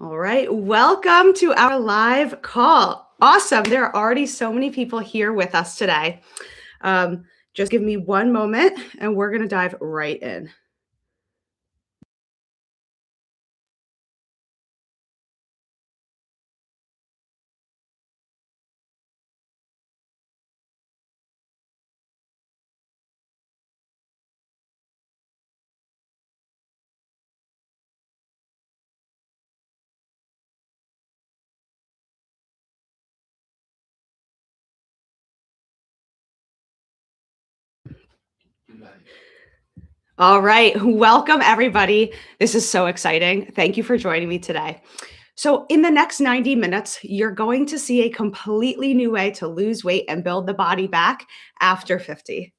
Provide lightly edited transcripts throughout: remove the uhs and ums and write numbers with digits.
All right, welcome to our live call. Awesome. There are already so many people here with us today. Just give me one moment and we're going to dive right in. All right, welcome everybody. This is so exciting. Thank you for joining me today. So, in the next 90 minutes, you're going to see a completely new way to lose weight and build the body back after 50.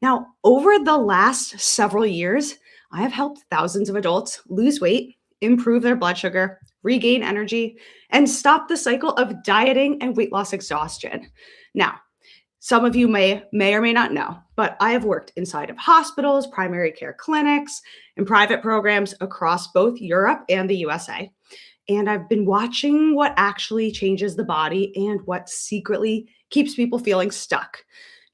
Now, over the last several years, I have helped thousands of adults lose weight, improve their blood sugar, regain energy, and stop the cycle of dieting and weight loss exhaustion. Now, some of you may or may not know, but I have worked inside of hospitals, primary care clinics, and private programs across both Europe and the USA. And I've been watching what actually changes the body and what secretly keeps people feeling stuck.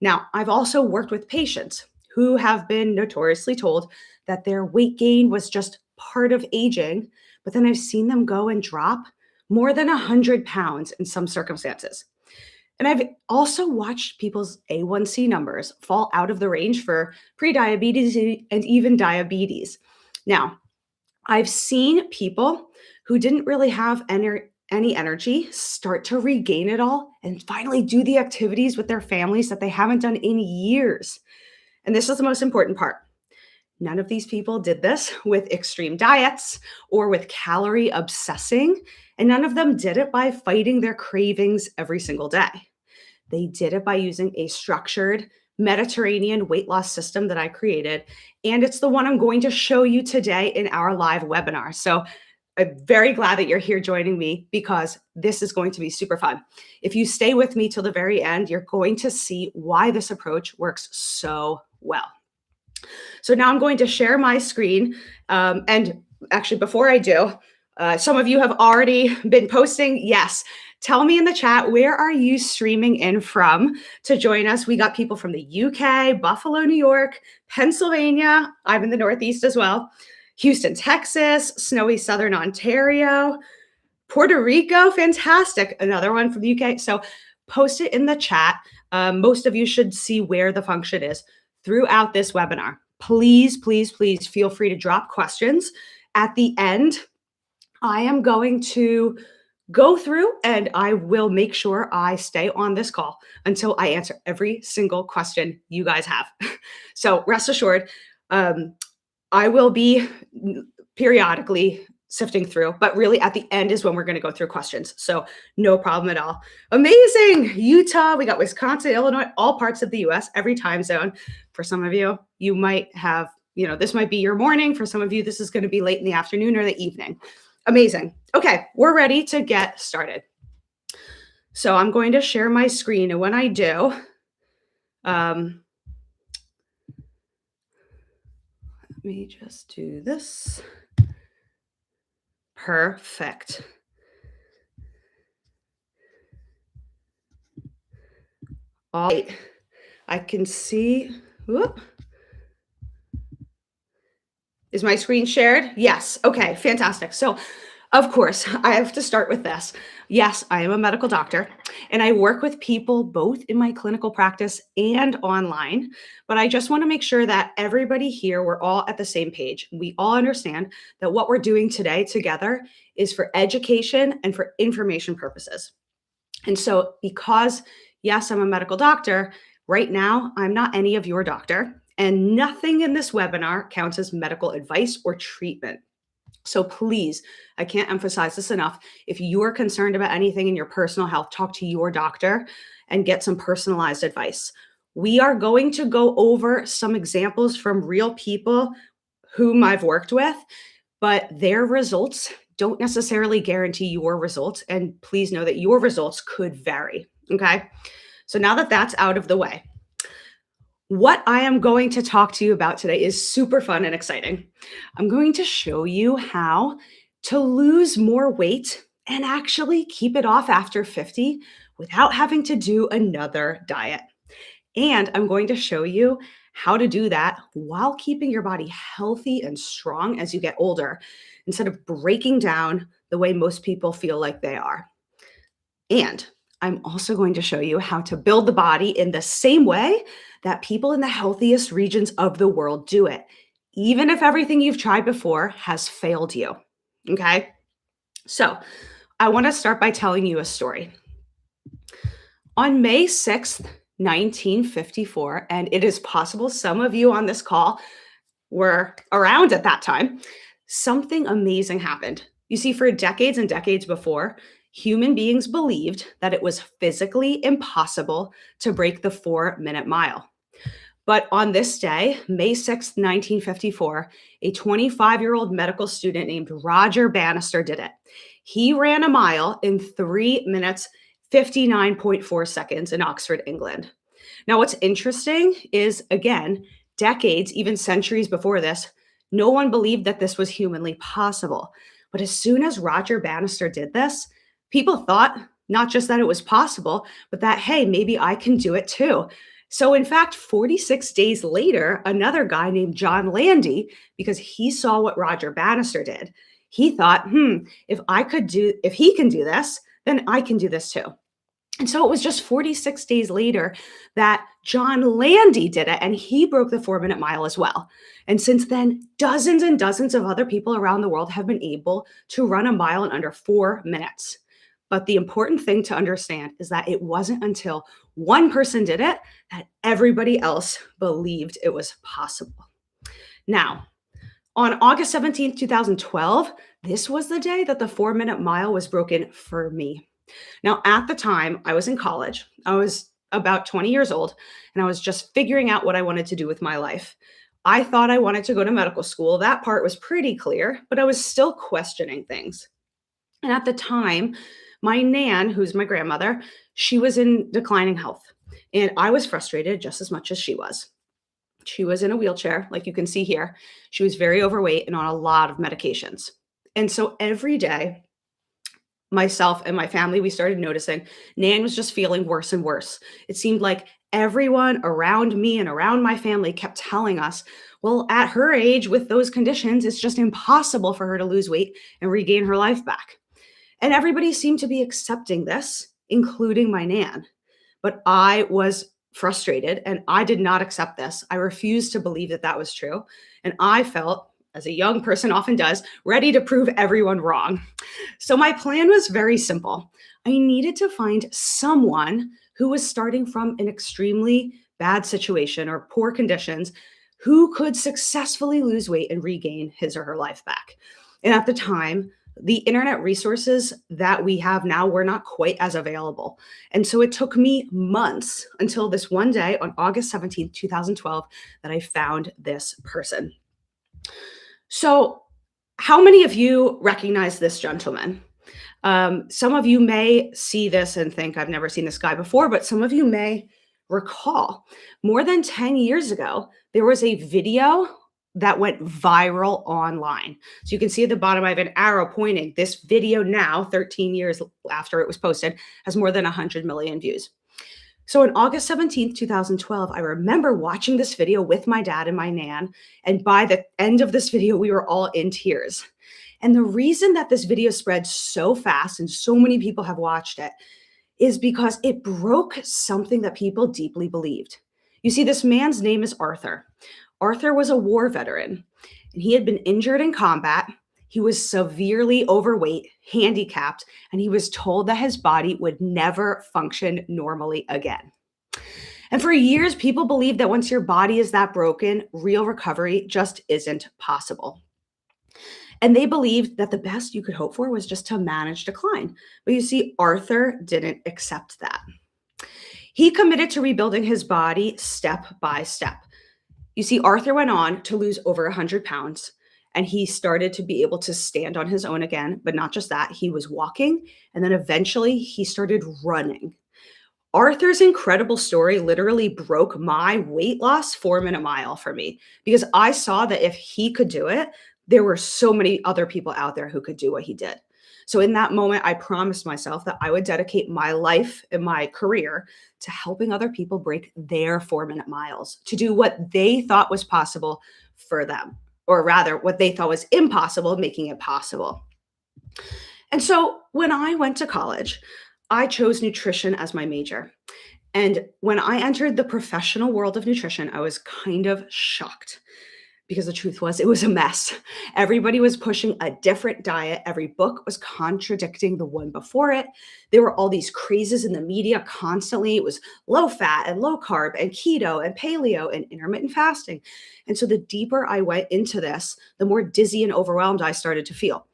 Now, I've also worked with patients who have been notoriously told that their weight gain was just part of aging, but then I've seen them go and drop more than 100 pounds in some circumstances. And I've also watched people's A1C numbers fall out of the range for prediabetes and even diabetes. Now, I've seen people who didn't really have any energy start to regain it all and finally do the activities with their families that they haven't done in years. And this is the most important part. None of these people did this with extreme diets or with calorie obsessing, and none of them did it by fighting their cravings every single day. They did it by using a structured Mediterranean weight loss system that I created. And it's the one I'm going to show you today in our live webinar. So I'm very glad that you're here joining me because this is going to be super fun. If you stay with me till the very end, you're going to see why this approach works so well. So now I'm going to share my screen. And actually, before I do, some of you have already been posting. Yes. Tell me in the chat, where are you streaming in from to join us? We got people from the UK, Buffalo, New York, Pennsylvania. I'm in the Northeast as well. Houston, Texas, snowy Southern Ontario, Puerto Rico. Fantastic. Another one from the UK. So post it in the chat. Most of you should see where the function is throughout this webinar. Please, please, please feel free to drop questions. At the end, I am going to go through and I will make sure I stay on this call until I answer every single question you guys have. So rest assured, I will be periodically sifting through, but really at the end is when we're going to go through questions. So no problem at all. Amazing. Utah, we got Wisconsin, Illinois, all parts of the US, every time zone. For some of you, you might have, this might be your morning. For some of you, this is going to be late in the afternoon or the evening. Amazing. Okay, we're ready to get started. So I'm going to share my screen, and when I do, let me just do this. Perfect. All right, I can see. Whoop. Is my screen shared? Yes. Okay, fantastic. So, of course, I have to start with this. Yes, I am a medical doctor and I work with people both in my clinical practice and online. But I just want to make sure that everybody here, we're all at the same page. We all understand that what we're doing today together is for education and for information purposes. And so, because, yes, I'm a medical doctor, right now, I'm not any of your doctor. And nothing in this webinar counts as medical advice or treatment. So please, I can't emphasize this enough. If you are concerned about anything in your personal health, talk to your doctor and get some personalized advice. We are going to go over some examples from real people whom I've worked with, but their results don't necessarily guarantee your results. And please know that your results could vary. Okay. So now that that's out of the way, what I am going to talk to you about today is super fun and exciting. I'm going to show you how to lose more weight and actually keep it off after 50 without having to do another diet. And I'm going to show you how to do that while keeping your body healthy and strong as you get older, instead of breaking down the way most people feel like they are. And I'm also going to show you how to build the body in the same way that people in the healthiest regions of the world do it, even if everything you've tried before has failed you. Okay? So I want to start by telling you a story. On May 6th, 1954, and it is possible some of you on this call were around at that time, something amazing happened. You see, for decades and decades before, human beings believed that it was physically impossible to break the 4-minute mile. But on this day, May 6th, 1954, a 25-year-old medical student named Roger Bannister did it. He ran a mile in 3 minutes, 59.4 seconds in Oxford, England. Now, what's interesting is, again, decades, even centuries before this, no one believed that this was humanly possible. But as soon as Roger Bannister did this, people thought not just that it was possible, but that, hey, maybe I can do it too. So, in fact, 46 days later, another guy named John Landy, because he saw what Roger Bannister did, he thought, if he can do this, then I can do this too. And so it was just 46 days later that John Landy did it, and he broke the 4-minute mile as well. And since then, dozens and dozens of other people around the world have been able to run a mile in under 4 minutes. But the important thing to understand is that it wasn't until one person did it that everybody else believed it was possible. Now, on August 17th, 2012, this was the day that the 4-minute mile was broken for me. Now, at the time, I was in college. I was about 20 years old, and I was just figuring out what I wanted to do with my life. I thought I wanted to go to medical school. That part was pretty clear, but I was still questioning things. And at the time, my Nan, who's my grandmother, she was in declining health, and I was frustrated just as much as she was. She was in a wheelchair, like you can see here. She was very overweight and on a lot of medications. And so every day, myself and my family, we started noticing Nan was just feeling worse and worse. It seemed like everyone around me and around my family kept telling us, well, at her age with those conditions, it's just impossible for her to lose weight and regain her life back. And everybody seemed to be accepting this, including my Nan. But I was frustrated and I did not accept this. I refused to believe that that was true. And I felt, as a young person often does, ready to prove everyone wrong. So my plan was very simple. I needed to find someone who was starting from an extremely bad situation or poor conditions who could successfully lose weight and regain his or her life back. And at the time, the internet resources that we have now were not quite as available. And so it took me months until this one day on August 17th, 2012, that I found this person. So, how many of you recognize this gentleman? Some of you may see this and think, I've never seen this guy before, but some of you may recall more than 10 years ago, there was a video that went viral online. So you can see at the bottom, I have an arrow pointing. This video now, 13 years after it was posted, has more than 100 million views. So on August 17th, 2012, I remember watching this video with my dad and my Nan. And by the end of this video, we were all in tears. And the reason that this video spread so fast and so many people have watched it is because it broke something that people deeply believed. You see, this man's name is Arthur. Arthur was a war veteran, and he had been injured in combat. He was severely overweight, handicapped, and he was told that his body would never function normally again. And for years, people believed that once your body is that broken, real recovery just isn't possible. And they believed that the best you could hope for was just to manage decline. But you see, Arthur didn't accept that. He committed to rebuilding his body step by step. You see, Arthur went on to lose over 100 pounds, and he started to be able to stand on his own again. But not just that, he was walking, and then eventually he started running. Arthur's incredible story literally broke my weight loss 4-minute mile for me because I saw that if he could do it, there were so many other people out there who could do what he did. So in that moment, I promised myself that I would dedicate my life and my career to helping other people break their 4-minute miles, to do what they thought was possible for them, or rather, what they thought was impossible, making it possible. And so when I went to college, I chose nutrition as my major. And when I entered the professional world of nutrition, I was kind of shocked because the truth was it was a mess. Everybody was pushing a different diet. Every book was contradicting the one before it. There were all these crazes in the media constantly. It was low fat and low carb and keto and paleo and intermittent fasting. And so the deeper I went into this, the more dizzy and overwhelmed I started to feel.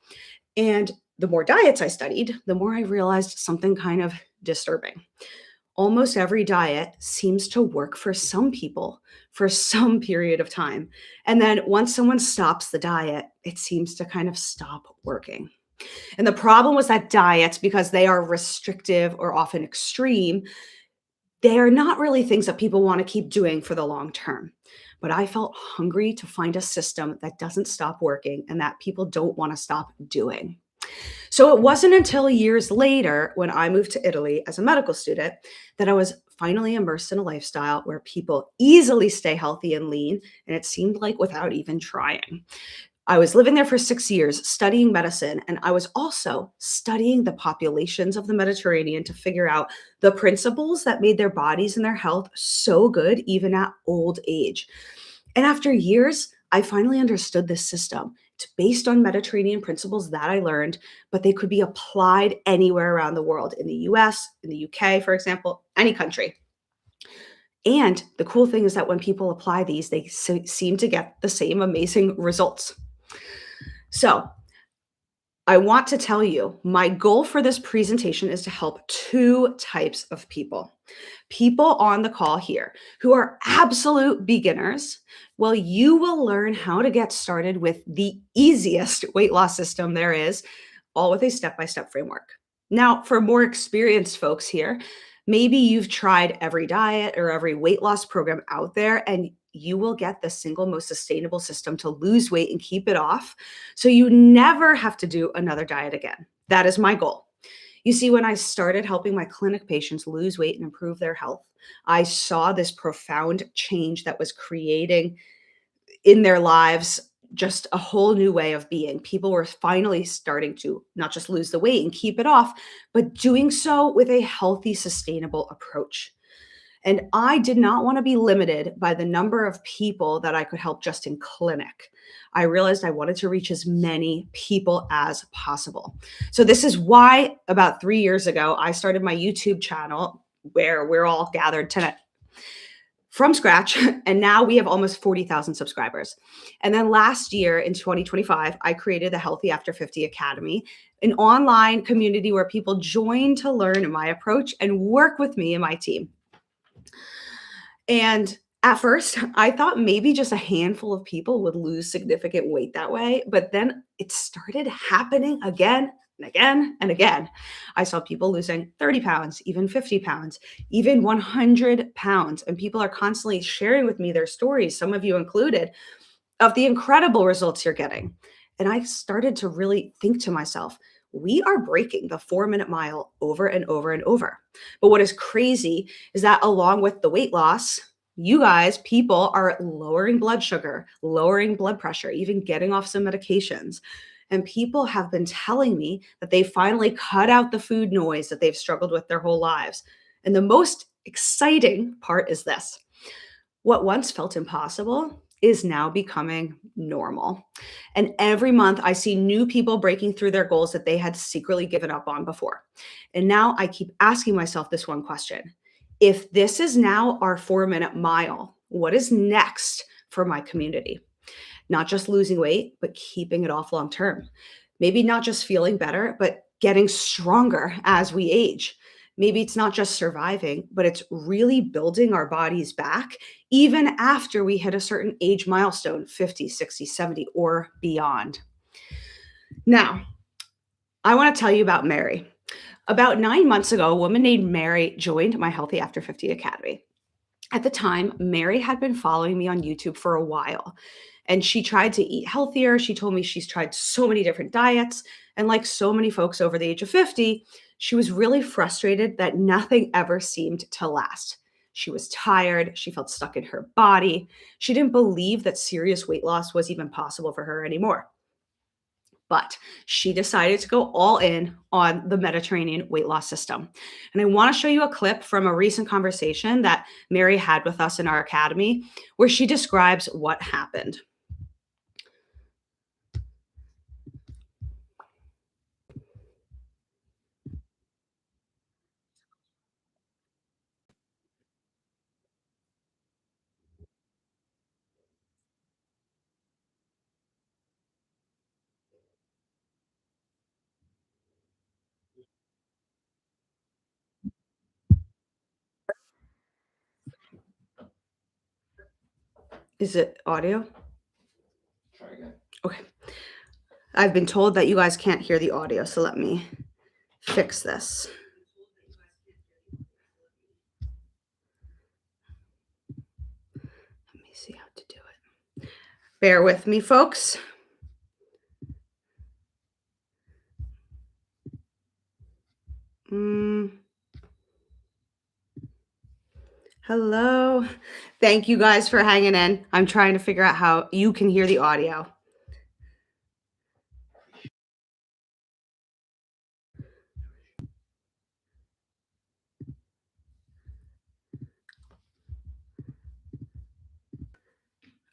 And the more diets I studied, the more I realized something kind of disturbing. Almost every diet seems to work for some people for some period of time. And then once someone stops the diet, it seems to kind of stop working. And the problem was that diets, because they are restrictive or often extreme, they are not really things that people want to keep doing for the long term. But I felt hungry to find a system that doesn't stop working and that people don't want to stop doing. So it wasn't until years later when I moved to Italy as a medical student that I was finally immersed in a lifestyle where people easily stay healthy and lean, and it seemed like without even trying. I was living there for 6 years studying medicine, and I was also studying the populations of the Mediterranean to figure out the principles that made their bodies and their health so good, even at old age. And after years, I finally understood this system. It's based on Mediterranean principles that I learned, but they could be applied anywhere around the world, in the US, in the UK, for example, any country. And the cool thing is that when people apply these, they seem to get the same amazing results. So, I want to tell you my goal for this presentation is to help two types of people. People on the call here who are absolute beginners. Well, you will learn how to get started with the easiest weight loss system there is, all with a step by step framework. Now, for more experienced folks here, maybe you've tried every diet or every weight loss program out there, and you will get the single most sustainable system to lose weight and keep it off. So you never have to do another diet again. That is my goal. You see, when I started helping my clinic patients lose weight and improve their health, I saw this profound change that was creating in their lives just a whole new way of being. People were finally starting to not just lose the weight and keep it off, but doing so with a healthy, sustainable approach. And I did not want to be limited by the number of people that I could help just in clinic. I realized I wanted to reach as many people as possible. So this is why about 3 years ago, I started my YouTube channel where we're all gathered tonight from scratch. And now we have almost 40,000 subscribers. And then last year in 2025, I created the Healthy After 50 Academy, an online community where people join to learn my approach and work with me and my team. And at first, I thought maybe just a handful of people would lose significant weight that way, but then it started happening again and again and again. I saw people losing 30 pounds, even 50 pounds, even 100 pounds. And people are constantly sharing with me their stories, some of you included, of the incredible results you're getting. And I started to really think to myself, we are breaking the 4-minute mile over and over and over. But what is crazy is that along with the weight loss, you guys, people are lowering blood sugar, lowering blood pressure, even getting off some medications. And people have been telling me that they finally cut out the food noise that they've struggled with their whole lives. And the most exciting part is this: what once felt impossible is now becoming normal. And every month I see new people breaking through their goals that they had secretly given up on before. And now I keep asking myself this one question: if this is now our 4-minute mile, what is next for my community? Not just losing weight, but keeping it off long term. Maybe not just feeling better, but getting stronger as we age. Maybe it's not just surviving, but it's really building our bodies back even after we hit a certain age milestone, 50, 60, 70, or beyond. Now, I want to tell you about Mary. About 9 months ago, a woman named Mary joined my Healthy After 50 Academy. At the time, Mary had been following me on YouTube for a while, and she tried to eat healthier. She told me she's tried so many different diets. And like so many folks over the age of 50, she was really frustrated that nothing ever seemed to last. She was tired. She felt stuck in her body. She didn't believe that serious weight loss was even possible for her anymore. But she decided to go all in on the Mediterranean weight loss system. And I want to show you a clip from a recent conversation that Mary had with us in our academy where she describes what happened. Is it audio? Okay. I've been told that you guys can't hear the audio, so let me fix this. Let me see how to do it. Bear with me, folks. Hello. Thank you guys for hanging in. I'm trying to figure out how you can hear the audio.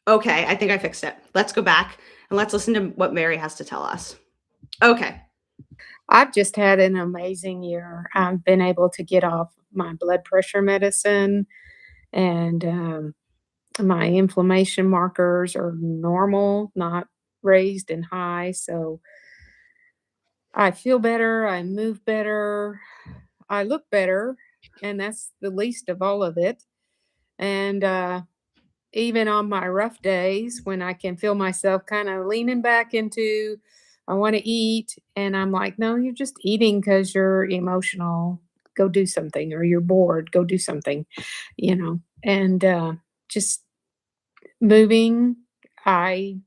Okay, I think I fixed it. Let's go back and let's listen to what Mary has to tell us. Okay. I've just had an amazing year. I've been able to get off my blood pressure medicine, and my inflammation markers are normal, not raised and high. So I feel better. I move better. I look better. And that's the least of all of it. And even on my rough days when I can feel myself kind of leaning back into, I want to eat. And I'm like, no, you're just eating because you're emotional. Go do something, or you're bored. Go do something, and just moving. I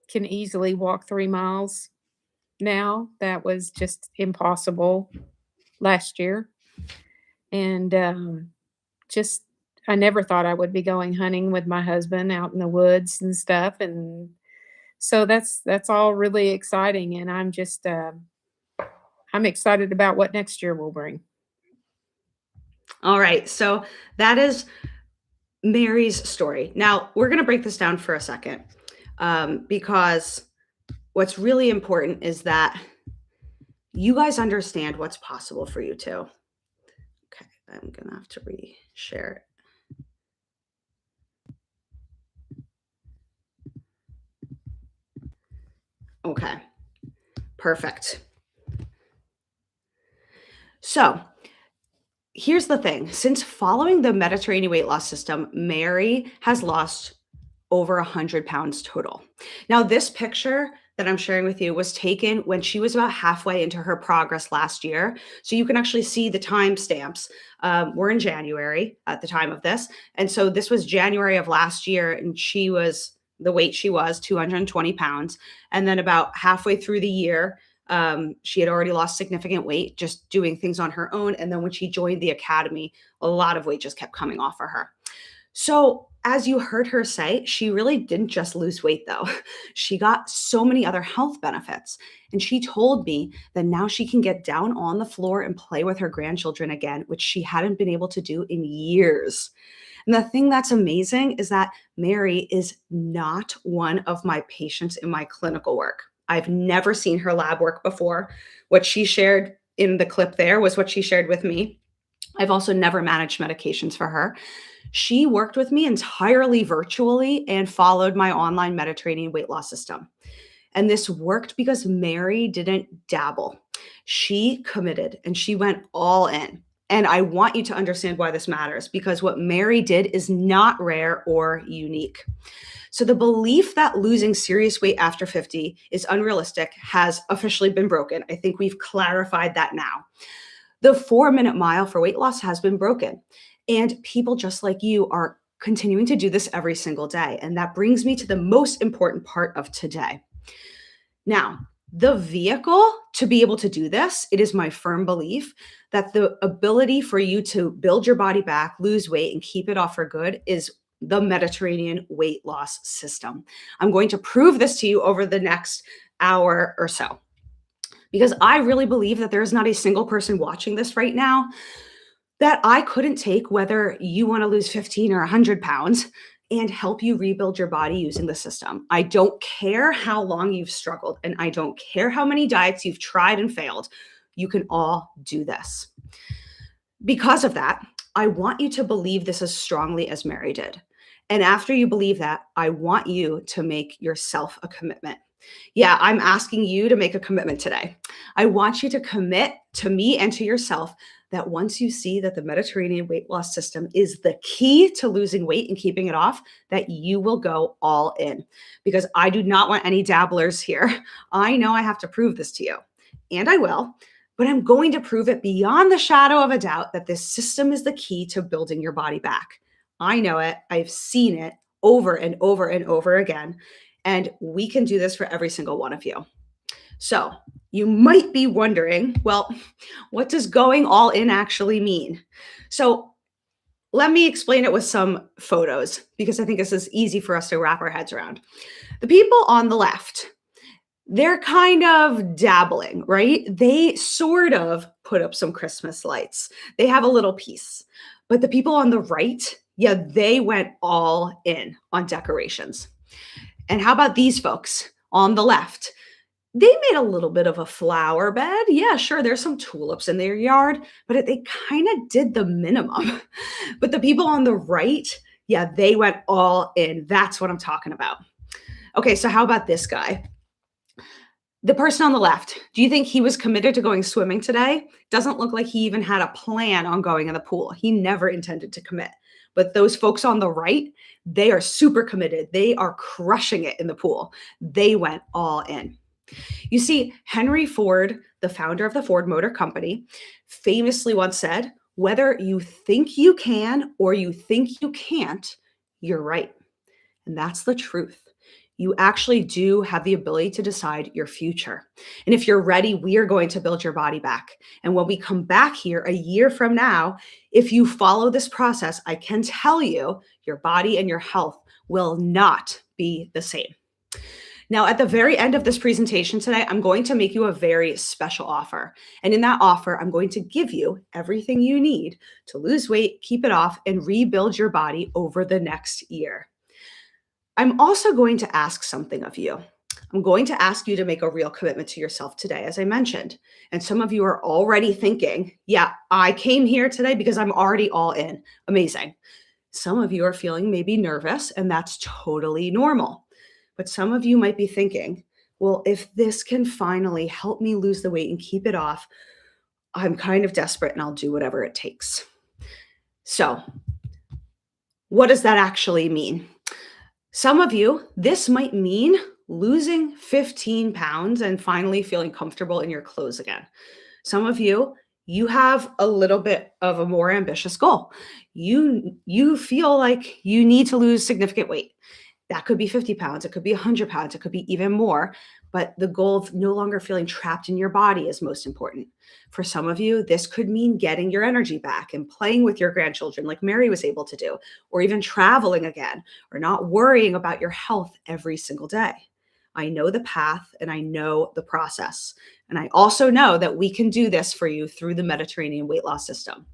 can easily walk 3 miles now. That was just impossible last year. And just I never thought I would be going hunting with my husband out in the woods and stuff, and so that's all really exciting, and I'm excited about what next year will bring. All right. So that is Mary's story. Now, we're going to break this down for a second because what's really important is that you guys understand what's possible for you too. Okay, I'm going to have to reshare it. Okay, perfect. So here's the thing. Since following the Mediterranean weight loss system, Mary has lost over 100 pounds total. Now, this picture that I'm sharing with you was taken when she was about halfway into her progress last year. So you can actually see the timestamps. We're in January at the time of this. And so this was January of last year, and she was the weight she was 220 pounds. And then about halfway through the year, she had already lost significant weight just doing things on her own. And then when she joined the academy, a lot of weight just kept coming off of her. So, as you heard her say, she really didn't just lose weight, though. She got so many other health benefits. And she told me that now she can get down on the floor and play with her grandchildren again, which she hadn't been able to do in years. And the thing that's amazing is that Mary is not one of my patients in my clinical work. I've never seen her lab work before. What she shared in the clip there was what she shared with me. I've also never managed medications for her. She worked with me entirely virtually and followed my online Mediterranean weight loss system. And this worked because Mary didn't dabble. She committed and she went all in. And I want you to understand why this matters, because what Mary did is not rare or unique. So the belief that losing serious weight after 50 is unrealistic has officially been broken. I think we've clarified that now. The 4-minute mile for weight loss has been broken. And people just like you are continuing to do this every single day. And that brings me to the most important part of today. Now, the vehicle to be able to do this, it is my firm belief that the ability for you to build your body back, lose weight, and keep it off for good is the Mediterranean weight loss system. I'm going to prove this to you over the next hour or so, because I really believe that there is not a single person watching this right now that I couldn't take, whether you want to lose 15 or 100 pounds, and help you rebuild your body using the system. I don't care how long you've struggled, and I don't care how many diets you've tried and failed. You can all do this. Because of that, I want you to believe this as strongly as Mary did. And after you believe that, I want you to make yourself a commitment. Yeah, I'm asking you to make a commitment today. I want you to commit to me and to yourself that once you see that the Mediterranean weight loss system is the key to losing weight and keeping it off, that you will go all in. Because I do not want any dabblers here. I know I have to prove this to you, and I will, but I'm going to prove it beyond the shadow of a doubt that this system is the key to building your body back. I know it. I've seen it over and over and over again. And we can do this for every single one of you. So you might be wondering, well, what does going all in actually mean? So let me explain it with some photos, because I think this is easy for us to wrap our heads around. The people on the left, they're kind of dabbling, right? They sort of put up some Christmas lights. They have a little piece. But the people on the right, yeah, they went all in on decorations. And how about these folks on the left? They made a little bit of a flower bed. Yeah, sure, there's some tulips in their yard, but they kind of did the minimum. But the people on the right, yeah, they went all in. That's what I'm talking about. Okay, so how about this guy? The person on the left, do you think he was committed to going swimming today? Doesn't look like he even had a plan on going in the pool. He never intended to commit. But those folks on the right, they are super committed. They are crushing it in the pool. They went all in. You see, Henry Ford, the founder of the Ford Motor Company, famously once said, whether you think you can or you think you can't, you're right. And that's the truth. You actually do have the ability to decide your future. And if you're ready, we are going to build your body back. And when we come back here a year from now, if you follow this process, I can tell you your body and your health will not be the same. Now, at the very end of this presentation today, I'm going to make you a very special offer. And in that offer, I'm going to give you everything you need to lose weight, keep it off, and rebuild your body over the next year. I'm also going to ask something of you. I'm going to ask you to make a real commitment to yourself today, as I mentioned. And some of you are already thinking, yeah, I came here today because I'm already all in. Amazing. Some of you are feeling maybe nervous, and that's totally normal. But some of you might be thinking, well, if this can finally help me lose the weight and keep it off, I'm kind of desperate and I'll do whatever it takes. So, what does that actually mean? Some of you, this might mean losing 15 pounds and finally feeling comfortable in your clothes again. Some of you, you have a little bit of a more ambitious goal. You feel like you need to lose significant weight. That could be 50 pounds, it could be 100 pounds, it could be even more. But the goal of no longer feeling trapped in your body is most important. For some of you, this could mean getting your energy back and playing with your grandchildren like Mary was able to do, or even traveling again, or not worrying about your health every single day. I know the path and I know the process. And I also know that we can do this for you through the Mediterranean weight loss system.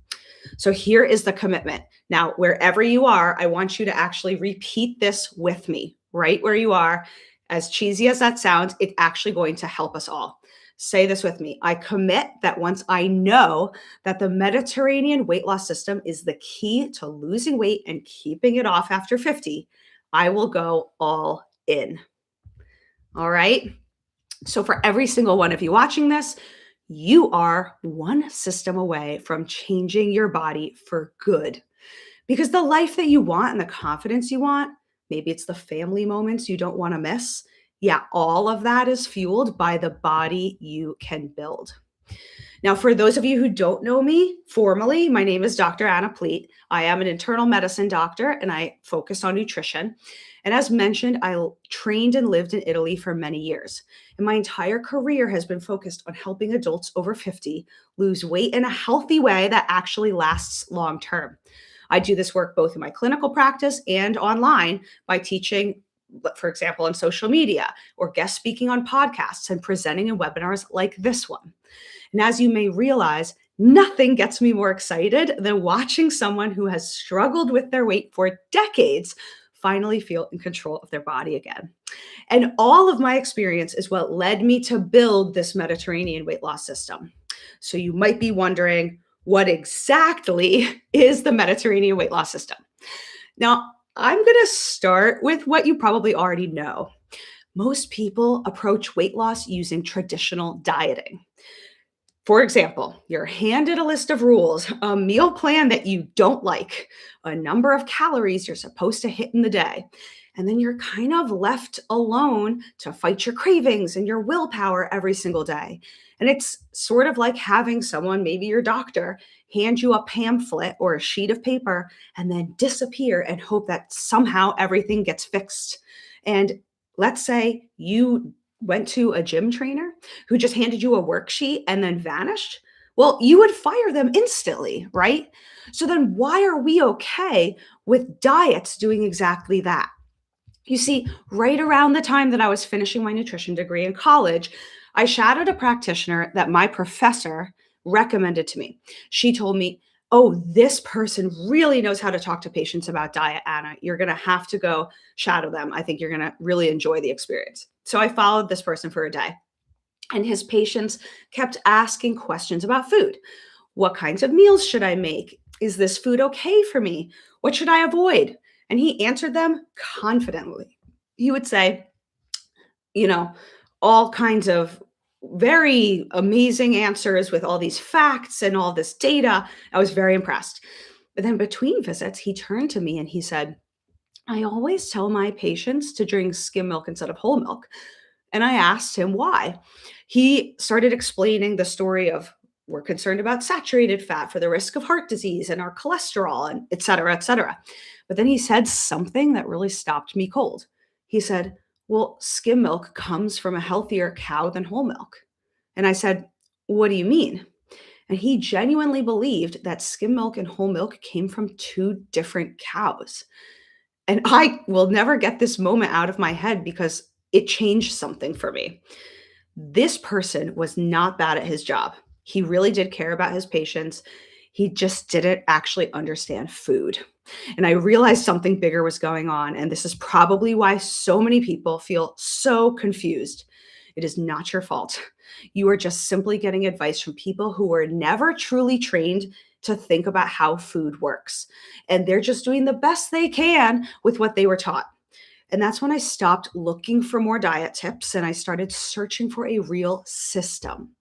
So here is the commitment. Now, wherever you are, I want you to actually repeat this with me, right where you are. As cheesy as that sounds, it's actually going to help us all. Say this with me. I commit that once I know that the Mediterranean weight loss system is the key to losing weight and keeping it off after 50, I will go all in. All right. So for every single one of you watching this, You are one system away from changing your body for good. Because the life that you want and the confidence you want, maybe it's the family moments you don't want to miss. Yeah, all of that is fueled by the body you can build. Now, for those of you who don't know me formally, my name is Dr. Anna Pleat. I am an internal medicine doctor and I focus on nutrition. And as mentioned, trained and lived in Italy for many years. And my entire career has been focused on helping adults over 50 lose weight in a healthy way that actually lasts long term. I do this work both in my clinical practice and online by teaching, for example, on social media or guest speaking on podcasts and presenting in webinars like this one. And as you may realize, nothing gets me more excited than watching someone who has struggled with their weight for decades finally feel in control of their body again. And all of my experience is what led me to build this Mediterranean weight loss system. So you might be wondering, what exactly is the Mediterranean weight loss system? Now, I'm going to start with what you probably already know. Most people approach weight loss using traditional dieting. For example, you're handed a list of rules, a meal plan that you don't like, a number of calories you're supposed to hit in the day, and then you're kind of left alone to fight your cravings and your willpower every single day. And it's sort of like having someone, maybe your doctor, hand you a pamphlet or a sheet of paper and then disappear and hope that somehow everything gets fixed. And let's say you went to a gym trainer who just handed you a worksheet and then vanished, well, you would fire them instantly, right? So then why are we okay with diets doing exactly that? You see, right around the time that I was finishing my nutrition degree in college, I shadowed a practitioner that my professor recommended to me. She told me, "Oh, this person really knows how to talk to patients about diet, Anna. You're going to have to go shadow them. I think you're going to really enjoy the experience." So I followed this person for a day, and his patients kept asking questions about food. What kinds of meals should I make? Is this food okay for me? What should I avoid? And he answered them confidently. He would say, you know, all kinds of very amazing answers with all these facts and all this data. I was very impressed. But then between visits, he turned to me and he said, "I always tell my patients to drink skim milk instead of whole milk." And I asked him why. He started explaining the story of, we're concerned about saturated fat for the risk of heart disease and our cholesterol and et cetera, et cetera. But then he said something that really stopped me cold. He said, "Well, skim milk comes from a healthier cow than whole milk." And I said, "What do you mean?" And he genuinely believed that skim milk and whole milk came from two different cows. And I will never get this moment out of my head because it changed something for me. This person was not bad at his job. He really did care about his patients. He just didn't actually understand food. And I realized something bigger was going on. And this is probably why so many people feel so confused. It is not your fault. You are just simply getting advice from people who were never truly trained to think about how food works. And they're just doing the best they can with what they were taught. And that's when I stopped looking for more diet tips and I started searching for a real system.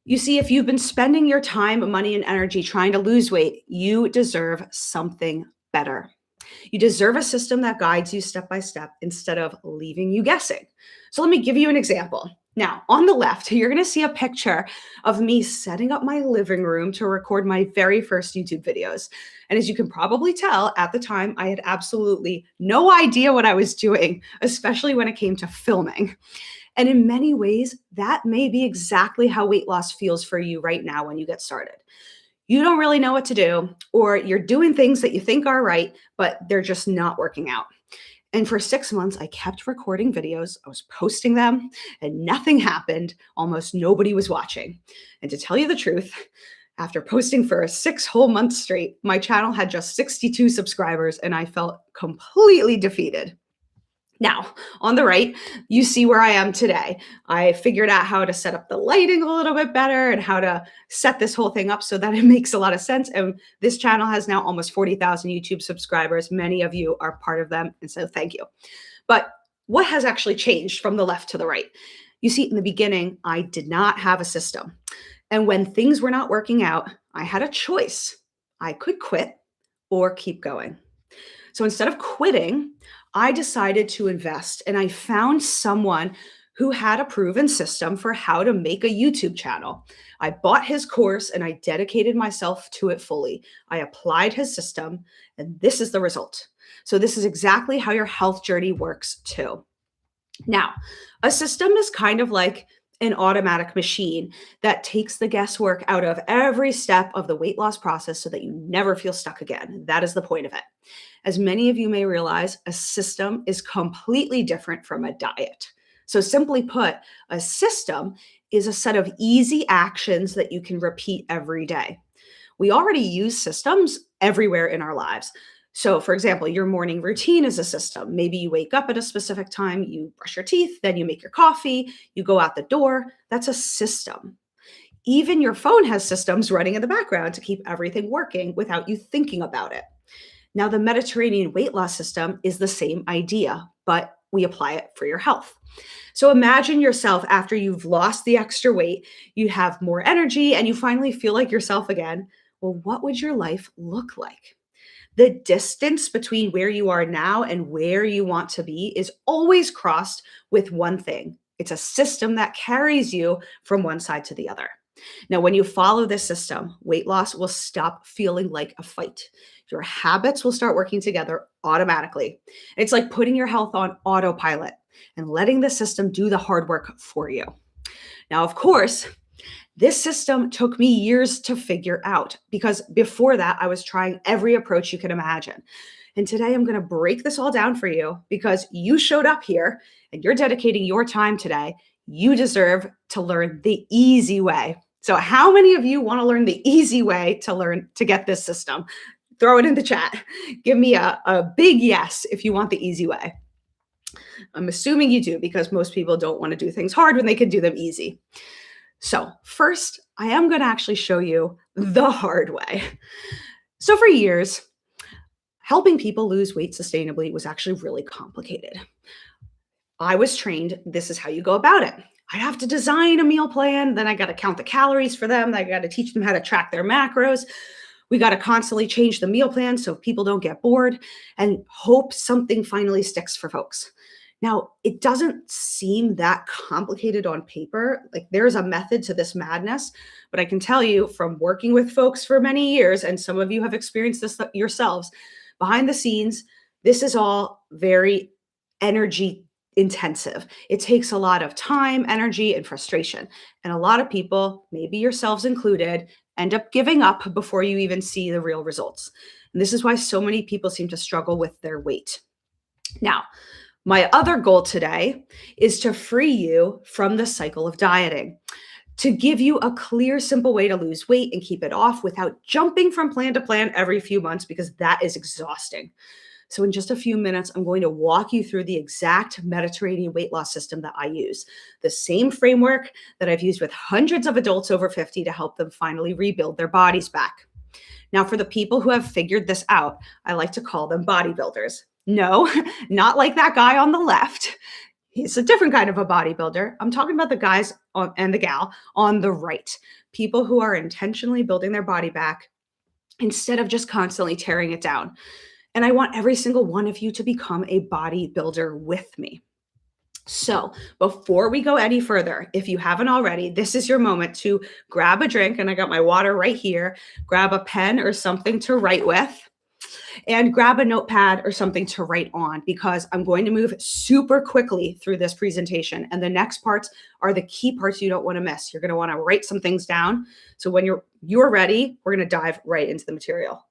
You see, if you've been spending your time, money, and energy trying to lose weight, you deserve something better. You deserve a system that guides you step by step instead of leaving you guessing. So let me give you an example. Now, on the left, you're going to see a picture of me setting up my living room to record my very first YouTube videos. And as you can probably tell, at the time, I had absolutely no idea what I was doing, especially when it came to filming. And in many ways, that may be exactly how weight loss feels for you right now when you get started. You don't really know what to do, or you're doing things that you think are right, but they're just not working out. And for 6 months, I kept recording videos. I was posting them and nothing happened. Almost nobody was watching. And to tell you the truth, after posting for 6 whole months straight, my channel had just 62 subscribers and I felt completely defeated. Now, on the right, you see where I am today. I figured out how to set up the lighting a little bit better and how to set this whole thing up so that it makes a lot of sense. And this channel has now almost 40,000 YouTube subscribers. Many of you are part of them. And so thank you. But what has actually changed from the left to the right? You see, in the beginning, I did not have a system. And when things were not working out, I had a choice. I could quit or keep going. So instead of quitting, I decided to invest and I found someone who had a proven system for how to make a YouTube channel. I bought his course and I dedicated myself to it fully. I applied his system, and this is the result. So, this is exactly how your health journey works too. Now, a system is kind of like an automatic machine that takes the guesswork out of every step of the weight loss process so that you never feel stuck again. That is the point of it. As many of you may realize, a system is completely different from a diet. So, simply put, a system is a set of easy actions that you can repeat every day. We already use systems everywhere in our lives. So, for example, your morning routine is a system. Maybe you wake up at a specific time, you brush your teeth, then you make your coffee, you go out the door. That's a system. Even your phone has systems running in the background to keep everything working without you thinking about it. Now, the Mediterranean weight loss system is the same idea, but we apply it for your health. So imagine yourself after you've lost the extra weight, you have more energy, and you finally feel like yourself again. Well, what would your life look like? The distance between where you are now and where you want to be is always crossed with one thing. It's a system that carries you from one side to the other. Now, when you follow this system, weight loss will stop feeling like a fight. Your habits will start working together automatically. It's like putting your health on autopilot and letting the system do the hard work for you. Now, of course, this system took me years to figure out because before that, I was trying every approach you can imagine. And today I'm going to break this all down for you because you showed up here and you're dedicating your time today. You deserve to learn the easy way. So, how many of you want to learn the easy way to learn to get this system? Throw it in the chat. Give me a big yes if you want the easy way. I'm assuming you do because most people don't want to do things hard when they can do them easy. So, first, I am going to actually show you the hard way. So, for years, helping people lose weight sustainably was actually really complicated. I was trained, this is how you go about it. I have to design a meal plan, then I got to count the calories for them, I got to teach them how to track their macros. We got to constantly change the meal plan so people don't get bored and hope something finally sticks for folks. Now, it doesn't seem that complicated on paper. Like there's a method to this madness, but I can tell you from working with folks for many years, and some of you have experienced this yourselves, behind the scenes, this is all very energy intensive. It takes a lot of time, energy, and frustration. And a lot of people, maybe yourselves included, end up giving up before you even see the real results. And this is why so many people seem to struggle with their weight. Now, my other goal today is to free you from the cycle of dieting, to give you a clear, simple way to lose weight and keep it off without jumping from plan to plan every few months, because that is exhausting. So in just a few minutes, I'm going to walk you through the exact Mediterranean weight loss system that I use, the same framework that I've used with hundreds of adults over 50 to help them finally rebuild their bodies back. Now, for the people who have figured this out, I like to call them bodybuilders. No, not like that guy on the left. He's a different kind of a bodybuilder. I'm talking about the guys and the gal on the right, people who are intentionally building their body back instead of just constantly tearing it down. And I want every single one of you to become a bodybuilder with me. So before we go any further, if you haven't already, this is your moment to grab a drink, and I got my water right here, grab a pen or something to write with, and grab a notepad or something to write on, because I'm going to move super quickly through this presentation. And the next parts are the key parts you don't want to miss. You're going to want to write some things down. So when you're ready, we're going to dive right into the material.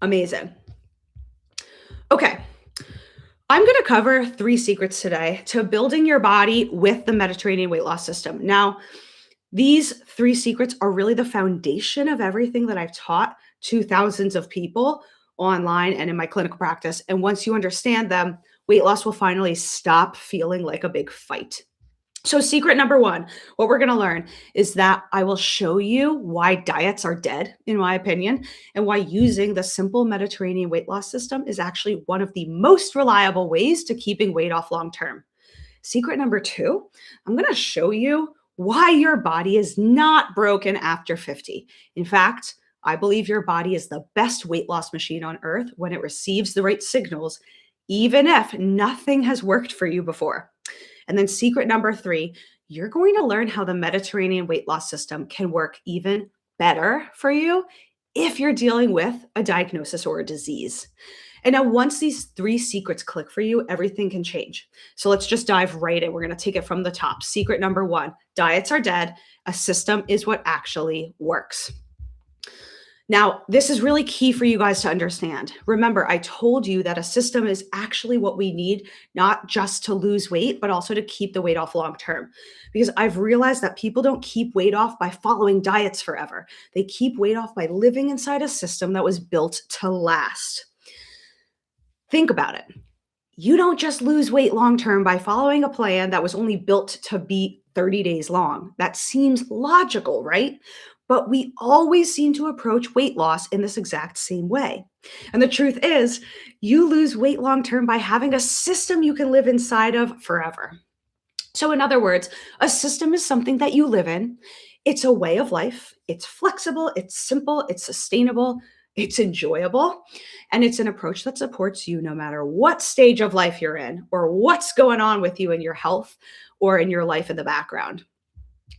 Amazing. Okay. I'm going to cover 3 secrets today to building your body with the Mediterranean weight loss system. Now, these 3 secrets are really the foundation of everything that I've taught to thousands of people online and in my clinical practice. And once you understand them, weight loss will finally stop feeling like a big fight. So, secret number one, what we're going to learn is that I will show you why diets are dead, in my opinion, and why using the simple Mediterranean weight loss system is actually one of the most reliable ways to keeping weight off long term. Secret number two, I'm going to show you why your body is not broken after 50. In fact, I believe your body is the best weight loss machine on earth when it receives the right signals, even if nothing has worked for you before. And then, secret number three, you're going to learn how the Mediterranean weight loss system can work even better for you if you're dealing with a diagnosis or a disease. And now, once these three secrets click for you, everything can change. So let's just dive right in. We're going to take it from the top. Secret number one, diets are dead. A system is what actually works. Now, this is really key for you guys to understand. Remember, I told you that a system is actually what we need, not just to lose weight, but also to keep the weight off long term. Because I've realized that people don't keep weight off by following diets forever. They keep weight off by living inside a system that was built to last. Think about it. You don't just lose weight long term by following a plan that was only built to be 30 days long. That seems logical, right? But we always seem to approach weight loss in this exact same way. And the truth is, you lose weight long term by having a system you can live inside of forever. So, in other words, a system is something that you live in. It's a way of life. It's flexible, it's simple, it's sustainable, it's enjoyable, and it's an approach that supports you no matter what stage of life you're in or what's going on with you in your health or in your life in the background.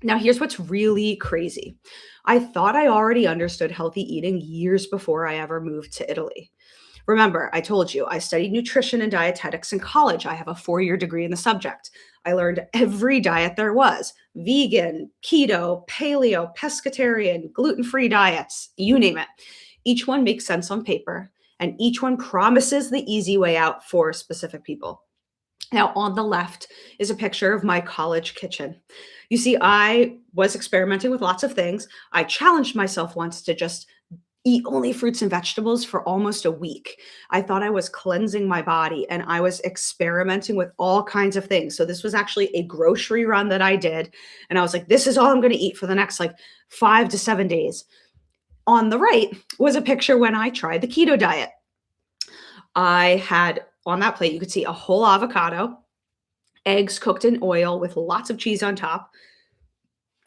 Now, here's what's really crazy. I thought I already understood healthy eating years before I ever moved to Italy. Remember, I told you I studied nutrition and dietetics in college. I have a 4-year degree in the subject. I learned every diet there was: vegan, keto, paleo, pescatarian, gluten free diets, you name it. Each one makes sense on paper, and each one promises the easy way out for specific people. Now, on the left is a picture of my college kitchen. You see, I was experimenting with lots of things. I challenged myself once to just eat only fruits and vegetables for almost a week. I thought I was cleansing my body and I was experimenting with all kinds of things. So, this was actually a grocery run that I did. And I was like, this is all I'm going to eat for the next like 5 to 7 days. On the right was a picture when I tried the keto diet. I had on that plate, you could see a whole avocado, eggs cooked in oil with lots of cheese on top.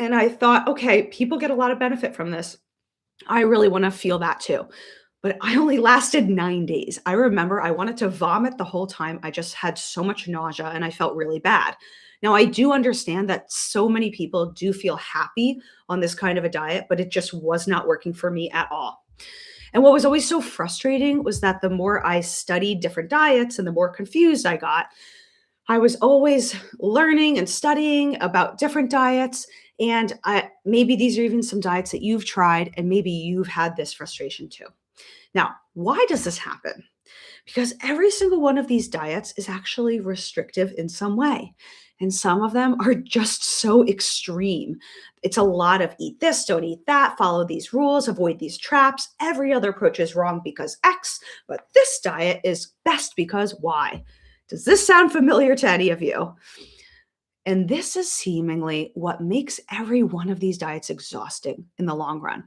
And I thought, okay, people get a lot of benefit from this. I really want to feel that too. But I only lasted 9 days. I remember I wanted to vomit the whole time. I just had so much nausea and I felt really bad. Now, I do understand that so many people do feel happy on this kind of a diet, but it just was not working for me at all. And what was always so frustrating was that the more I studied different diets and the more confused I got, I was always learning and studying about different diets. And maybe these are even some diets that you've tried, and maybe you've had this frustration too. Now, why does this happen? Because every single one of these diets is actually restrictive in some way. And some of them are just so extreme. It's a lot of eat this, don't eat that, follow these rules, avoid these traps. Every other approach is wrong because X, but this diet is best because Y. Does this sound familiar to any of you? And this is seemingly what makes every one of these diets exhausting in the long run.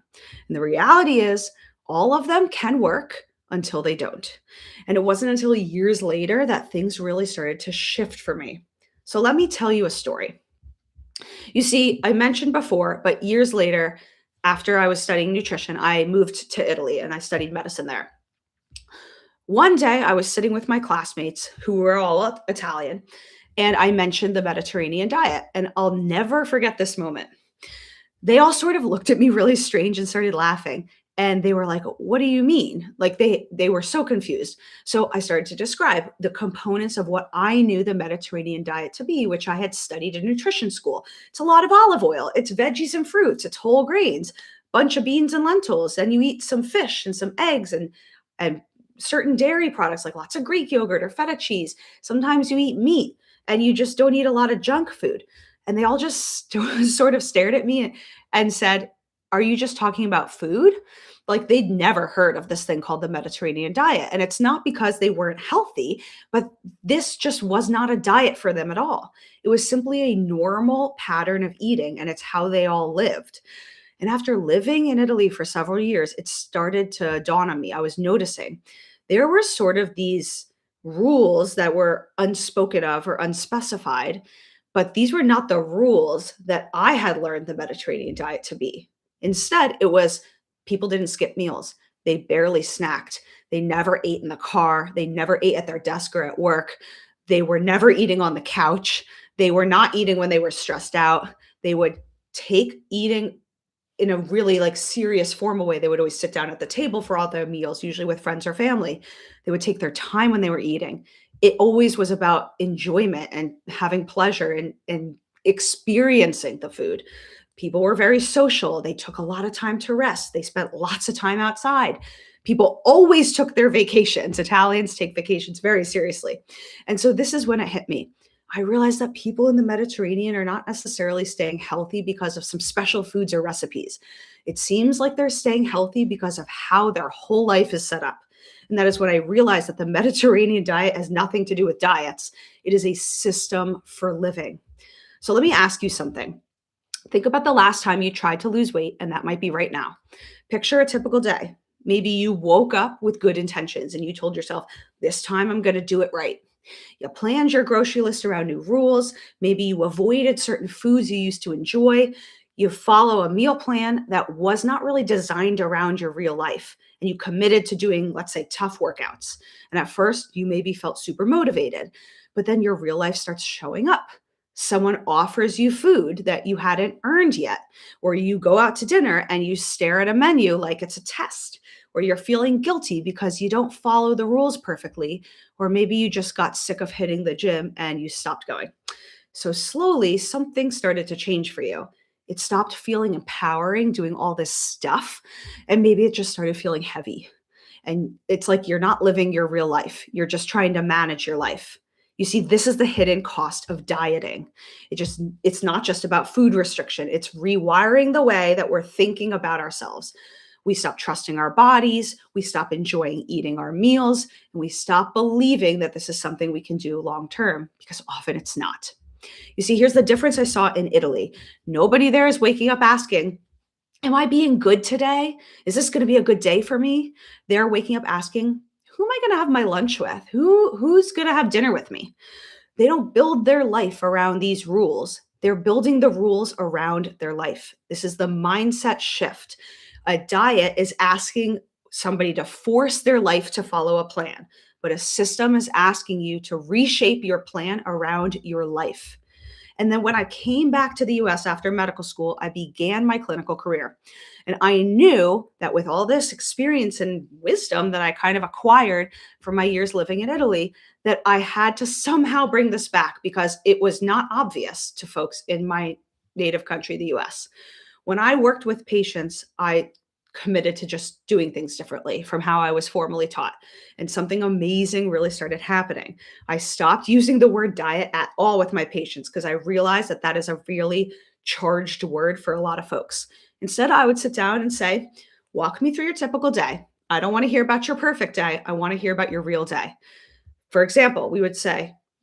And the reality is, all of them can work until they don't. And it wasn't until years later that things really started to shift for me. So let me tell you a story. You see, I mentioned before, but years later, after I was studying nutrition, I moved to Italy and I studied medicine there. One day, I was sitting with my classmates who were all Italian, and I mentioned the Mediterranean diet. And I'll never forget this moment. They all sort of looked at me really strange and started laughing. And they were like, "What do you mean?" Like they were so confused. So I started to describe the components of what I knew the Mediterranean diet to be, which I had studied in nutrition school. It's a lot of olive oil, it's veggies and fruits, it's whole grains, bunch of beans and lentils. Then you eat some fish and some eggs and certain dairy products like lots of Greek yogurt or feta cheese. Sometimes you eat meat and you just don't eat a lot of junk food. And they all just sort of stared at me and said, are you just talking about food? Like they'd never heard of this thing called the Mediterranean diet. And it's not because they weren't healthy, but this just was not a diet for them at all. It was simply a normal pattern of eating, and it's how they all lived. And after living in Italy for several years, it started to dawn on me. I was noticing there were sort of these rules that were unspoken of or unspecified, but these were not the rules that I had learned the Mediterranean diet to be. Instead, it was people didn't skip meals. They barely snacked. They never ate in the car. They never ate at their desk or at work. They were never eating on the couch. They were not eating when they were stressed out. They would take eating in a really like serious formal way. They would always sit down at the table for all their meals, usually with friends or family. They would take their time when they were eating. It always was about enjoyment and having pleasure and experiencing the food. People were very social. They took a lot of time to rest. They spent lots of time outside. People always took their vacations. Italians take vacations very seriously. And so this is when it hit me. I realized that people in the Mediterranean are not necessarily staying healthy because of some special foods or recipes. It seems like they're staying healthy because of how their whole life is set up. And that is when I realized that the Mediterranean diet has nothing to do with diets. It is a system for living. So let me ask you something. Think about the last time you tried to lose weight, and that might be right now. Picture a typical day. Maybe you woke up with good intentions and you told yourself, this time I'm going to do it right. You planned your grocery list around new rules. Maybe you avoided certain foods you used to enjoy. You follow a meal plan that was not really designed around your real life. And you committed to doing, let's say, tough workouts. And at first, you maybe felt super motivated, but then your real life starts showing up. Someone offers you food that you hadn't earned yet, or you go out to dinner and you stare at a menu like it's a test, or you're feeling guilty because you don't follow the rules perfectly, or maybe you just got sick of hitting the gym and you stopped going. So slowly, something started to change for you. It stopped feeling empowering doing all this stuff, and maybe it just started feeling heavy. And it's like you're not living your real life. You're just trying to manage your life. You see, this is the hidden cost of dieting. It's not just about food restriction. It's rewiring the way that we're thinking about ourselves. We stop trusting our bodies, we stop enjoying eating our meals, and we stop believing that this is something we can do long term, because often it's not. You see, here's the difference I saw in Italy. Nobody there is waking up asking, am I being good today? Is this going to be a good day for me? They're waking up asking, who am I going to have my lunch with? Who's going to have dinner with me? They don't build their life around these rules. They're building the rules around their life. This is the mindset shift. A diet is asking somebody to force their life to follow a plan, but a system is asking you to reshape your plan around your life. And then when I came back to the US after medical school, I began my clinical career. And I knew that with all this experience and wisdom that I kind of acquired from my years living in Italy, that I had to somehow bring this back because it was not obvious to folks in my native country, the US. When I worked with patients, I committed to just doing things differently from how I was formally taught. And something amazing really started happening. I stopped using the word diet at all with my patients because I realized that that is a really charged word for a lot of folks. Instead, I would sit down and say, walk me through your typical day. I don't want to hear about your perfect day. I want to hear about your real day. For example,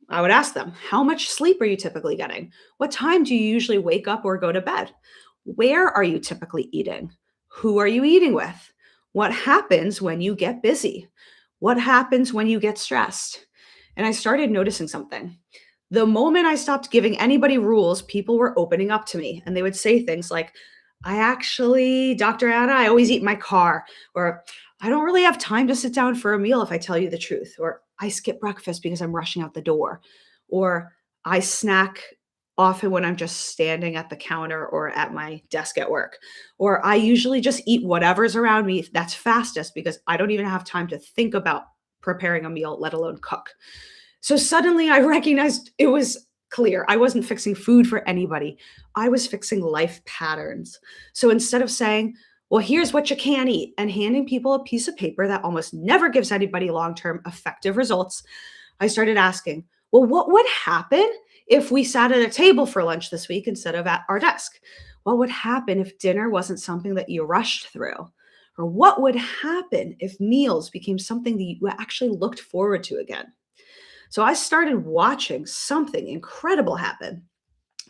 I would ask them, how much sleep are you typically getting? What time do you usually wake up or go to bed? Where are you typically eating? Who are you eating with? What happens when you get busy? What happens when you get stressed? And I started noticing something. The moment I stopped giving anybody rules, people were opening up to me and they would say things like, Dr. Anna, I always eat in my car, or I don't really have time to sit down for a meal if I tell you the truth, or I skip breakfast because I'm rushing out the door, or I snack often when I'm just standing at the counter or at my desk at work, or I usually just eat whatever's around me that's fastest because I don't even have time to think about preparing a meal, let alone cook. So suddenly I recognized it was clear. I wasn't fixing food for anybody. I was fixing life patterns. So instead of saying, well, here's what you can eat, and handing people a piece of paper that almost never gives anybody long term effective results, I started asking, well, what would happen if we sat at a table for lunch this week instead of at our desk? What would happen if dinner wasn't something that you rushed through? Or what would happen if meals became something that you actually looked forward to again? So I started watching something incredible happen.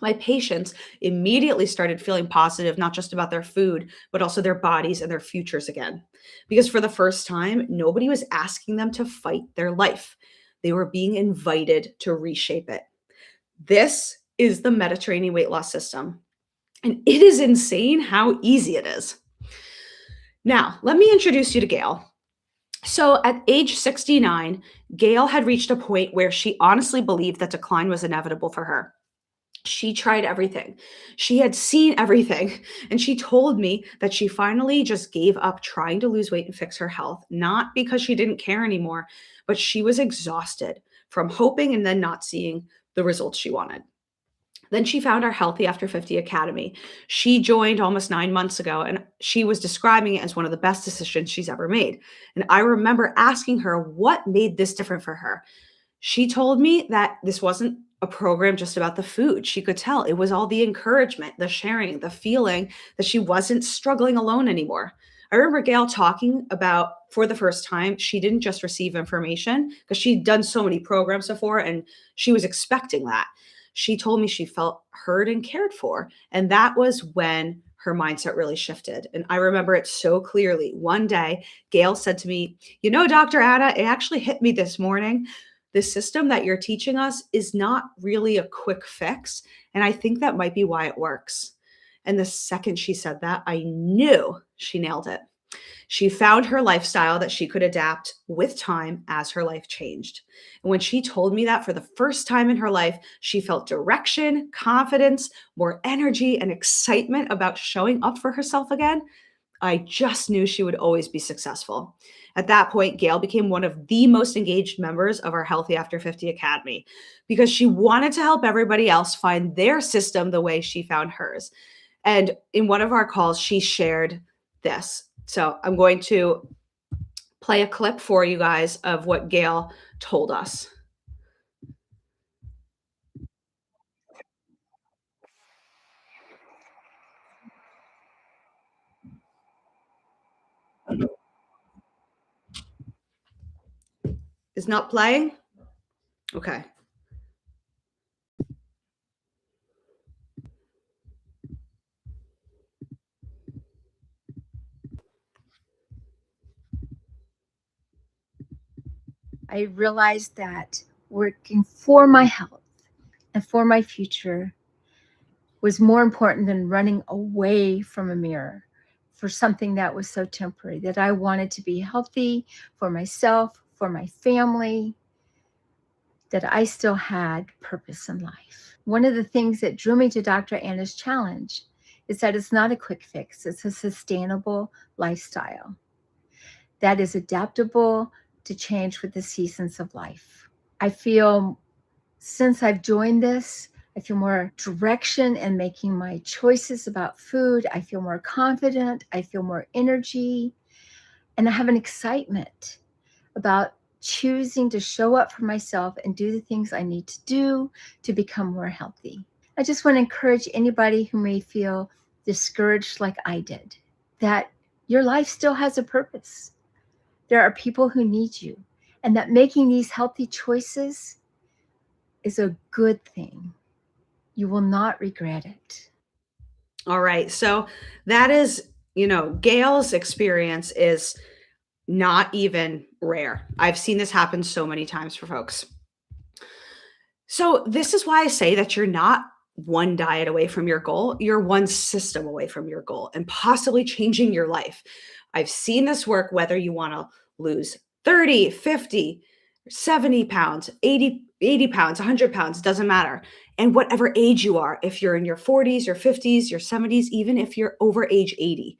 My patients immediately started feeling positive, not just about their food, but also their bodies and their futures again. Because for the first time, nobody was asking them to fight their life. They were being invited to reshape it. This is the Mediterranean weight loss system. And it is insane how easy it is. Now, let me introduce you to Gail. So at age 69, Gail had reached a point where she honestly believed that decline was inevitable for her. She tried everything. She had seen everything. And she told me that she finally just gave up trying to lose weight and fix her health, not because she didn't care anymore, but she was exhausted from hoping and then not seeing the results she wanted. Then she found our Healthy After 50 Academy. She joined almost 9 months ago, and she was describing it as one of the best decisions she's ever made. And I remember asking her what made this different for her. She told me that this wasn't a program just about the food. She could tell it was all the encouragement, the sharing, the feeling that she wasn't struggling alone anymore. I remember Gail talking about for the first time, she didn't just receive information because she'd done so many programs before and she was expecting that. She told me she felt heard and cared for. And that was when her mindset really shifted. And I remember it so clearly. One day, Gail said to me, "You know, Dr. Anna, it actually hit me this morning. The system that you're teaching us is not really a quick fix. And I think that might be why it works." And the second she said that, I knew she nailed it. She found her lifestyle that she could adapt with time as her life changed. And when she told me that for the first time in her life, she felt direction, confidence, more energy, and excitement about showing up for herself again. I just knew she would always be successful. At that point, Gail became one of the most engaged members of our Healthy After 50 Academy because she wanted to help everybody else find their system the way she found hers. And in one of our calls, she shared this. So I'm going to play a clip for you guys of what Gail told us. Is not playing? Okay. I realized that working for my health and for my future was more important than running away from a mirror for something that was so temporary, that I wanted to be healthy for myself, for my family, that I still had purpose in life. One of the things that drew me to Dr. Anna's challenge is that it's not a quick fix, it's a sustainable lifestyle that is adaptable to change with the seasons of life. I feel since I've joined this, I feel more direction in making my choices about food. I feel more confident. I feel more energy. And I have an excitement about choosing to show up for myself and do the things I need to do to become more healthy. I just want to encourage anybody who may feel discouraged like I did, that your life still has a purpose. There are people who need you, and that making these healthy choices is a good thing. You will not regret it. All right. So that is, Gail's experience is not even rare. I've seen this happen so many times for folks. So this is why I say that you're not one diet away from your goal, you're one system away from your goal and possibly changing your life. I've seen this work whether you want to lose 30, 50, 70 pounds, 80 pounds, 100 pounds, doesn't matter. And whatever age you are, if you're in your 40s, your 50s, your 70s, even if you're over age 80,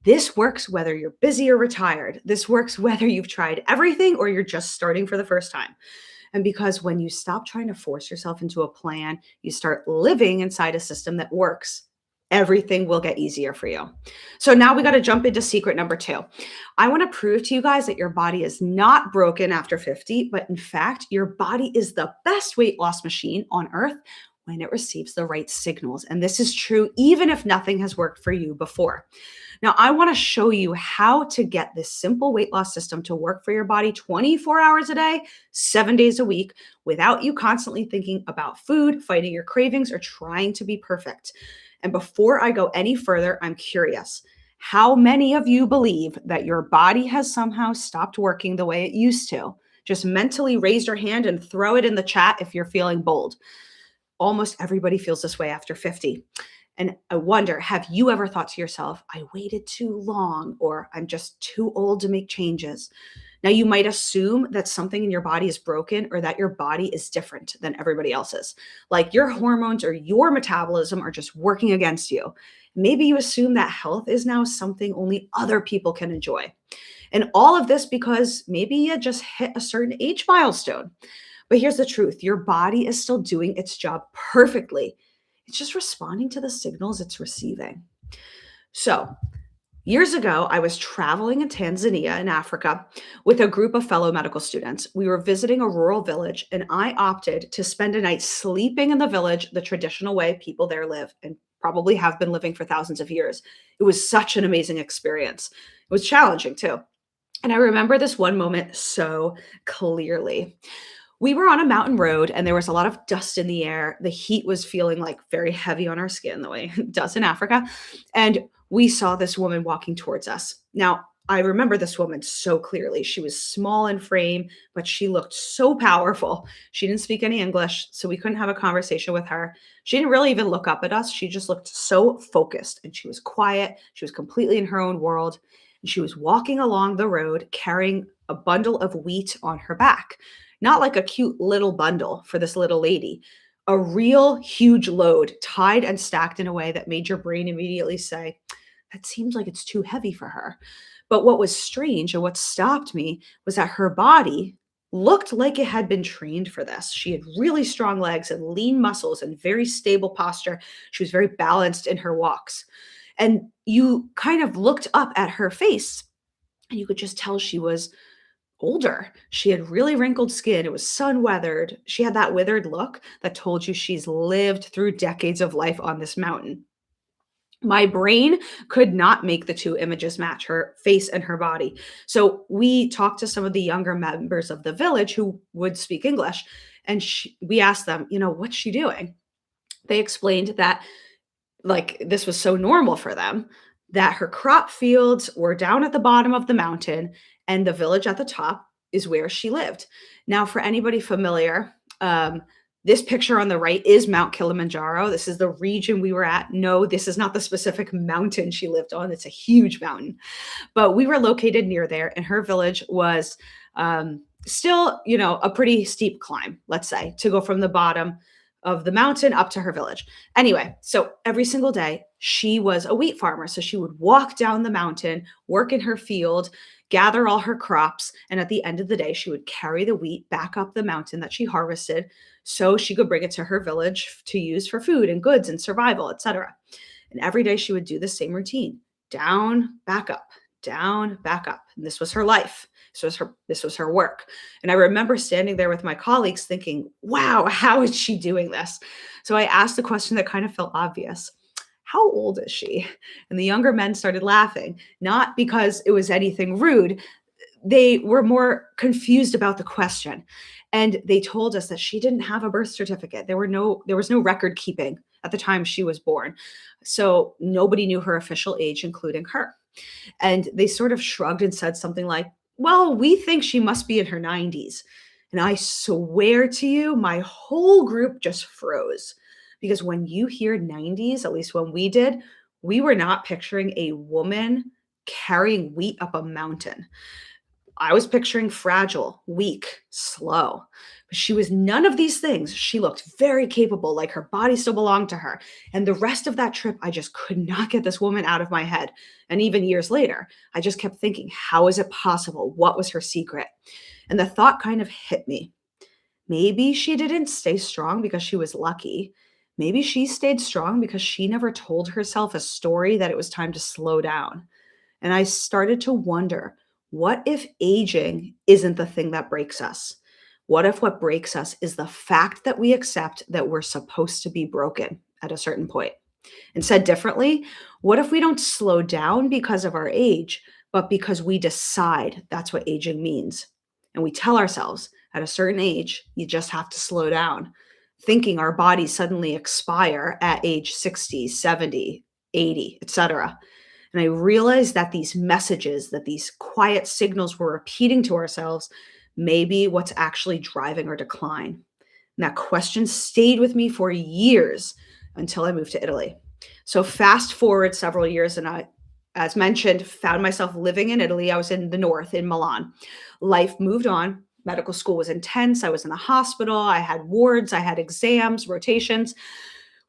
this works whether you're busy or retired. This works whether you've tried everything or you're just starting for the first time. And because when you stop trying to force yourself into a plan, you start living inside a system that works, everything will get easier for you. So now we got to jump into secret number 2. I want to prove to you guys that your body is not broken after 50, but in fact, your body is the best weight loss machine on earth when it receives the right signals. And this is true even if nothing has worked for you before. Now, I want to show you how to get this simple weight loss system to work for your body 24 hours a day, 7 days a week, without you constantly thinking about food, fighting your cravings, or trying to be perfect. And before I go any further, I'm curious. How many of you believe that your body has somehow stopped working the way it used to? Just mentally raise your hand and throw it in the chat if you're feeling bold. Almost everybody feels this way after 50. And I wonder, have you ever thought to yourself, I waited too long, or I'm just too old to make changes? Now, you might assume that something in your body is broken or that your body is different than everybody else's. Like your hormones or your metabolism are just working against you. Maybe you assume that health is now something only other people can enjoy. And all of this because maybe you just hit a certain age milestone. But here's the truth, your body is still doing its job perfectly. It's just responding to the signals it's receiving. So, years ago, I was traveling in Tanzania in Africa with a group of fellow medical students. We were visiting a rural village, and I opted to spend a night sleeping in the village the traditional way people there live and probably have been living for thousands of years. It was such an amazing experience. It was challenging too. And I remember this one moment so clearly. We were on a mountain road and there was a lot of dust in the air. The heat was feeling like very heavy on our skin, the way it does in Africa. And we saw this woman walking towards us. Now, I remember this woman so clearly. She was small in frame, but she looked so powerful. She didn't speak any English, so we couldn't have a conversation with her. She didn't really even look up at us. She just looked so focused and she was quiet. She was completely in her own world. And she was walking along the road carrying a bundle of wheat on her back. Not like a cute little bundle for this little lady, a real huge load tied and stacked in a way that made your brain immediately say, that seems like it's too heavy for her. But what was strange and what stopped me was that her body looked like it had been trained for this. She had really strong legs and lean muscles and very stable posture. She was very balanced in her walks. And you kind of looked up at her face and you could just tell she was older. She had really wrinkled skin. It was sun weathered. She had that withered look that told you she's lived through decades of life on this mountain. My brain could not make the two images match, her face and her body. So we talked to some of the younger members of the village who would speak English, and we asked them, what's she doing? They explained that like this was so normal for them that her crop fields were down at the bottom of the mountain and the village at the top is where she lived. Now, for anybody familiar, this picture on the right is Mount Kilimanjaro. This is the region we were at. No, this is not the specific mountain she lived on. It's a huge mountain. But we were located near there, and her village was still, a pretty steep climb, let's say, to go from the bottom of the mountain up to her village. Anyway, so every single day, she was a wheat farmer. So she would walk down the mountain, work in her field, gather all her crops, and at the end of the day, she would carry the wheat back up the mountain that she harvested so she could bring it to her village to use for food and goods and survival, etc. And every day she would do the same routine: down, back up, down, back up. And this was her life. This was her work. And I remember standing there with my colleagues thinking, wow, how is she doing this? So I asked the question that kind of felt obvious. How old is she? And the younger men started laughing, not because it was anything rude. They were more confused about the question. And they told us that she didn't have a birth certificate. There was no record keeping at the time she was born. So nobody knew her official age, including her. And they sort of shrugged and said something like, well, we think she must be in her 90s. And I swear to you, my whole group just froze. Because when you hear 90s, at least when we did, we were not picturing a woman carrying wheat up a mountain. I was picturing fragile, weak, slow. But she was none of these things. She looked very capable, like her body still belonged to her. And the rest of that trip, I just could not get this woman out of my head. And even years later, I just kept thinking, how is it possible? What was her secret? And the thought kind of hit me. Maybe she didn't stay strong because she was lucky. Maybe she stayed strong because she never told herself a story that it was time to slow down. And I started to wonder, what if aging isn't the thing that breaks us? What if what breaks us is the fact that we accept that we're supposed to be broken at a certain point? And said differently, what if we don't slow down because of our age, but because we decide that's what aging means? And we tell ourselves at a certain age, you just have to slow down, thinking our bodies suddenly expire at age 60, 70, 80, etc. And I realized that these messages, that these quiet signals we're repeating to ourselves, may be what's actually driving our decline. And that question stayed with me for years until I moved to Italy. So fast forward several years, and I, as mentioned, found myself living in Italy. I was in the north, in Milan. Life moved on. Medical school was intense. I was in the hospital. I had wards. I had exams, rotations.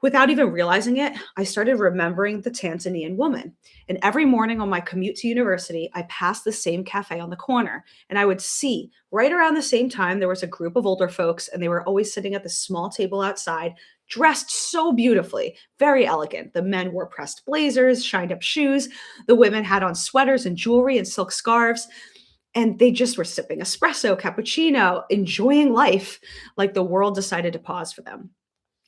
Without even realizing it, I started remembering the Tanzanian woman. And every morning on my commute to university, I passed the same cafe on the corner. And I would see right around the same time, there was a group of older folks, and they were always sitting at the small table outside, dressed so beautifully, very elegant. The men wore pressed blazers, shined up shoes. The women had on sweaters and jewelry and silk scarves. And they just were sipping espresso, cappuccino, enjoying life like the world decided to pause for them.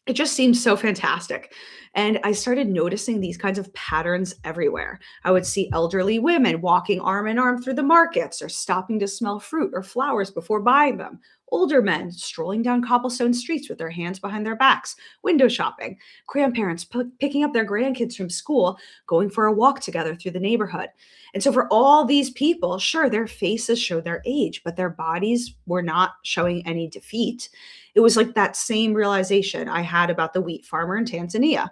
It just seemed so fantastic. And I started noticing these kinds of patterns everywhere. I would see elderly women walking arm in arm through the markets or stopping to smell fruit or flowers before buying them. Older men strolling down cobblestone streets with their hands behind their backs, window shopping. Grandparents picking up their grandkids from school, going for a walk together through the neighborhood. And so for all these people, sure, their faces showed their age, but their bodies were not showing any defeat. It was like that same realization I had about the wheat farmer in Tanzania.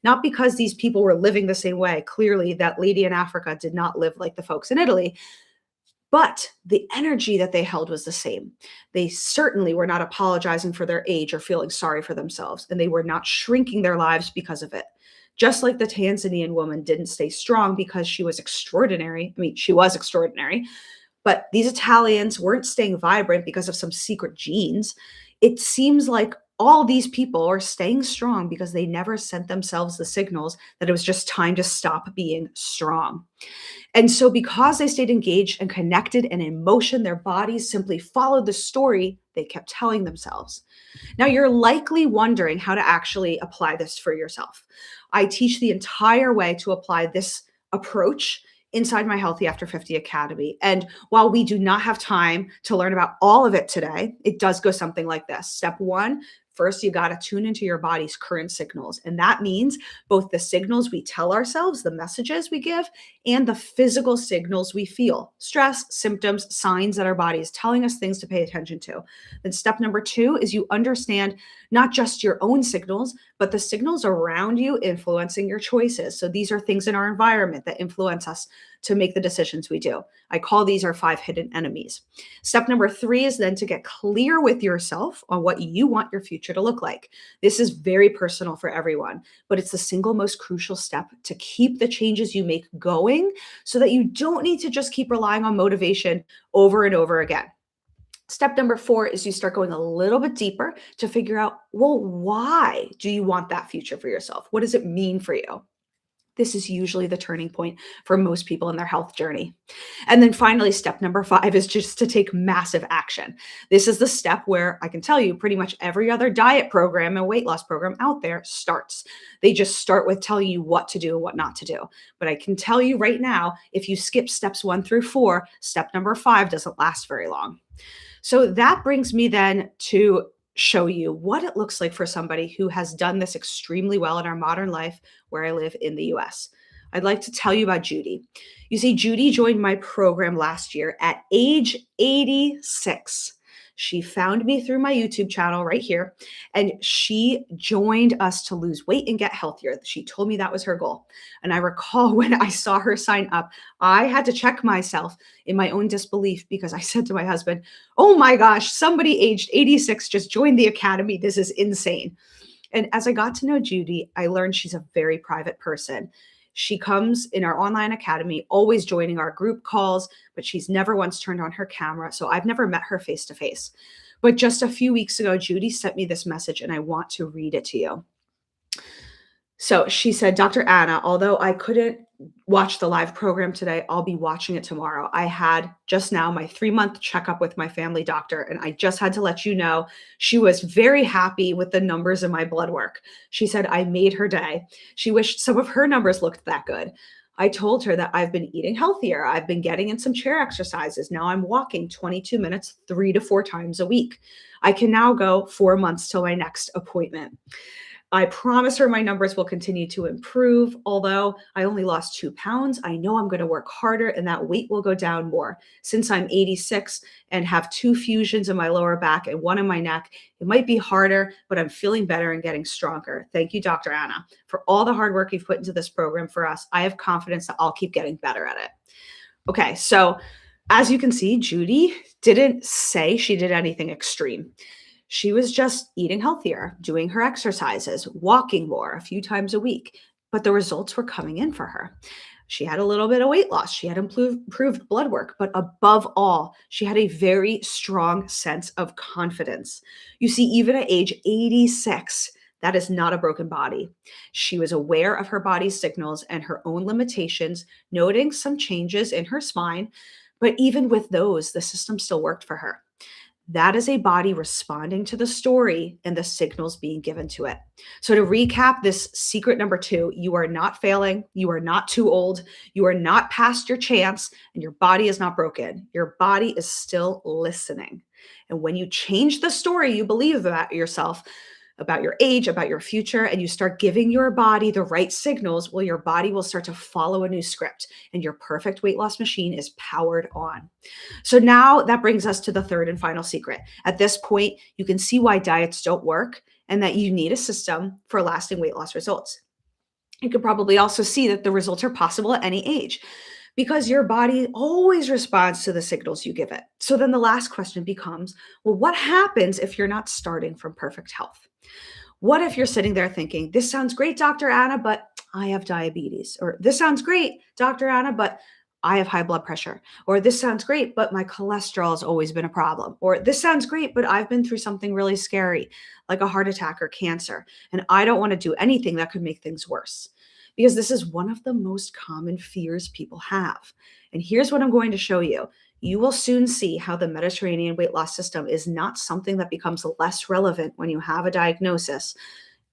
Not because these people were living the same way. Clearly, that lady in Africa did not live like the folks in Italy, but the energy that they held was the same. They certainly were not apologizing for their age or feeling sorry for themselves, and they were not shrinking their lives because of it. Just like the Tanzanian woman didn't stay strong because she was extraordinary. I mean, she was extraordinary, but these Italians weren't staying vibrant because of some secret genes. It seems like all these people are staying strong because they never sent themselves the signals that it was just time to stop being strong. And so, because they stayed engaged and connected and in motion, their bodies simply followed the story they kept telling themselves. Now, you're likely wondering how to actually apply this for yourself. I teach the entire way to apply this approach inside my Healthy After 50 Academy. And while we do not have time to learn about all of it today, it does go something like this. Step one, first, you got to tune into your body's current signals. And that means both the signals we tell ourselves, the messages we give, and the physical signals we feel, stress, symptoms, signs that our body is telling us things to pay attention to. Then step number two is you understand not just your own signals, but the signals around you influencing your choices. So these are things in our environment that influence us to make the decisions we do. I call these our 5 hidden enemies. Step number 3 is then to get clear with yourself on what you want your future to look like. This is very personal for everyone, but it's the single most crucial step to keep the changes you make going so that you don't need to just keep relying on motivation over and over again. Step number 4 is you start going a little bit deeper to figure out, well, why do you want that future for yourself? What does it mean for you? This is usually the turning point for most people in their health journey. And then finally, step number 5 is just to take massive action. This is the step where I can tell you pretty much every other diet program and weight loss program out there starts. They just start with telling you what to do and what not to do. But I can tell you right now, if you skip steps 1 through 4, step number 5 doesn't last very long. So that brings me then to show you what it looks like for somebody who has done this extremely well in our modern life where I live in the US. I'd like to tell you about Judy. You see, Judy joined my program last year at age 86. She found me through my YouTube channel right here, and she joined us to lose weight and get healthier. She told me that was her goal. And I recall when I saw her sign up, I had to check myself in my own disbelief because I said to my husband, oh my gosh, somebody aged 86 just joined the academy. This is insane. And as I got to know Judy, I learned she's a very private person. She comes in our online academy, always joining our group calls, but she's never once turned on her camera. So I've never met her face to face. But just a few weeks ago, Judy sent me this message and I want to read it to you. So she said, Dr. Anna, although I couldn't watch the live program today, I'll be watching it tomorrow. I had just now my 3-month checkup with my family doctor, and I just had to let you know she was very happy with the numbers in my blood work. She said I made her day. She wished some of her numbers looked that good. I told her that I've been eating healthier. I've been getting in some chair exercises. Now I'm walking 22 minutes 3 to 4 times a week. I can now go 4 months till my next appointment. I promise her my numbers will continue to improve. Although I only lost 2 pounds, I know I'm going to work harder and that weight will go down more. Since I'm 86 and have 2 fusions in my lower back and 1 in my neck, it might be harder, but I'm feeling better and getting stronger. Thank you, Dr. Anna, for all the hard work you've put into this program for us. I have confidence that I'll keep getting better at it. Okay, so as you can see, Judy didn't say she did anything extreme. She was just eating healthier, doing her exercises, walking more a few times a week, but the results were coming in for her. She had a little bit of weight loss. She had improved blood work, but above all, she had a very strong sense of confidence. You see, even at age 86, that is not a broken body. She was aware of her body's signals and her own limitations, noting some changes in her spine, but even with those, the system still worked for her. That is a body responding to the story and the signals being given to it. So to recap this secret number 2, you are not failing. You are not too old. You are not past your chance, and your body is not broken. Your body is still listening. And when you change the story you believe about yourself, about your age, about your future, and you start giving your body the right signals, well, your body will start to follow a new script, and your perfect weight loss machine is powered on. So now that brings us to the third and final secret. At this point, you can see why diets don't work and that you need a system for lasting weight loss results. You can probably also see that the results are possible at any age because your body always responds to the signals you give it. So then the last question becomes, well, what happens if you're not starting from perfect health? What if you're sitting there thinking, this sounds great, Dr. Anna, but I have diabetes? Or this sounds great, Dr. Anna, but I have high blood pressure. Or this sounds great, but my cholesterol has always been a problem. Or this sounds great, but I've been through something really scary, like a heart attack or cancer, and I don't want to do anything that could make things worse. Because this is one of the most common fears people have. And here's what I'm going to show you. You will soon see how the Mediterranean weight loss system is not something that becomes less relevant when you have a diagnosis.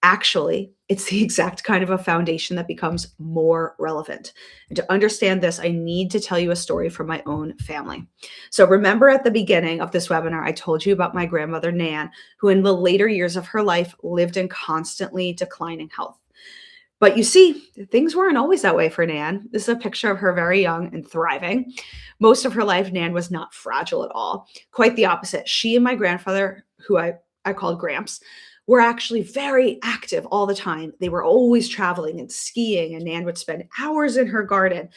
Actually, it's the exact kind of a foundation that becomes more relevant. And to understand this, I need to tell you a story from my own family. So remember at the beginning of this webinar, I told you about my grandmother, Nan, who in the later years of her life lived in constantly declining health. But you see, things weren't always that way for Nan. This is a picture of her very young and thriving. Most of her life, Nan was not fragile at all. Quite the opposite. She and my grandfather, who I called Gramps, were actually very active all the time. They were always traveling and skiing, and Nan would spend hours in her garden.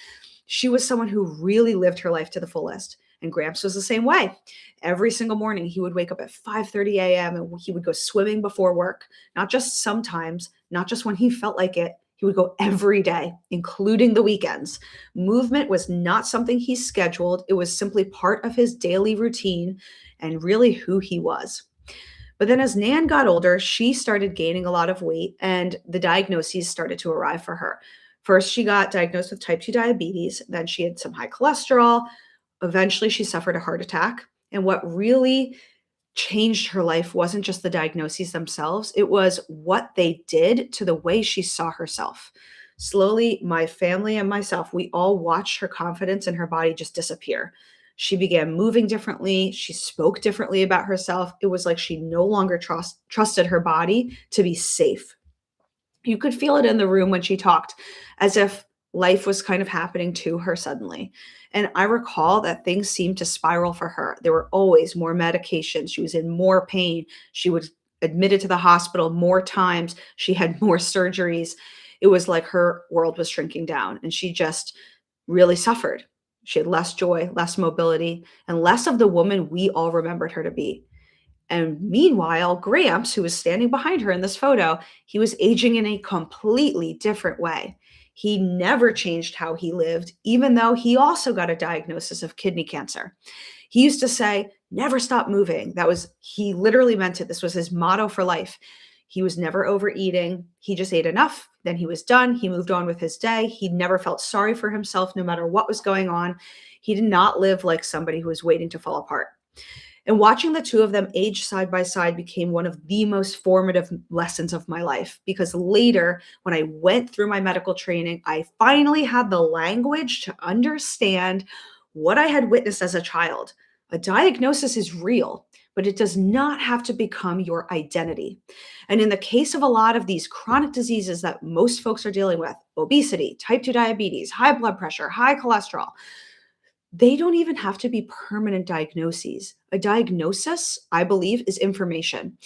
She was someone who really lived her life to the fullest. And Gramps was the same way. Every single morning, he would wake up at 5:30 a.m. and he would go swimming before work, not just sometimes, not just when he felt like it. He would go every day, including the weekends. Movement was not something he scheduled. It was simply part of his daily routine and really who he was. But then as Nan got older, she started gaining a lot of weight and the diagnoses started to arrive for her. First, she got diagnosed with type 2 diabetes. Then she had some high cholesterol. Eventually, she suffered a heart attack. And what really changed her life wasn't just the diagnoses themselves, it was what they did to the way she saw herself. Slowly, my family and myself, we all watched her confidence in her body just disappear. She began moving differently. She spoke differently about herself. It was like she no longer trusted her body to be safe. You could feel it in the room when she talked, as if life was kind of happening to her suddenly. And I recall that things seemed to spiral for her. There were always more medications. She was in more pain. She was admitted to the hospital more times. She had more surgeries. It was like her world was shrinking down and she just really suffered. She had less joy, less mobility, and less of the woman we all remembered her to be. And meanwhile, Gramps, who was standing behind her in this photo, he was aging in a completely different way. He never changed how he lived, even though he also got a diagnosis of kidney cancer. He used to say, never stop moving. He literally meant it. This was his motto for life. He was never overeating. He just ate enough. Then he was done. He moved on with his day. He never felt sorry for himself, no matter what was going on. He did not live like somebody who was waiting to fall apart. And watching the two of them age side by side became one of the most formative lessons of my life, because later, when I went through my medical training, I finally had the language to understand what I had witnessed as a child. A diagnosis is real, but it does not have to become your identity. And in the case of a lot of these chronic diseases that most folks are dealing with, obesity, type 2 diabetes, high blood pressure, high cholesterol, they don't even have to be permanent diagnoses. A diagnosis, I believe, is information.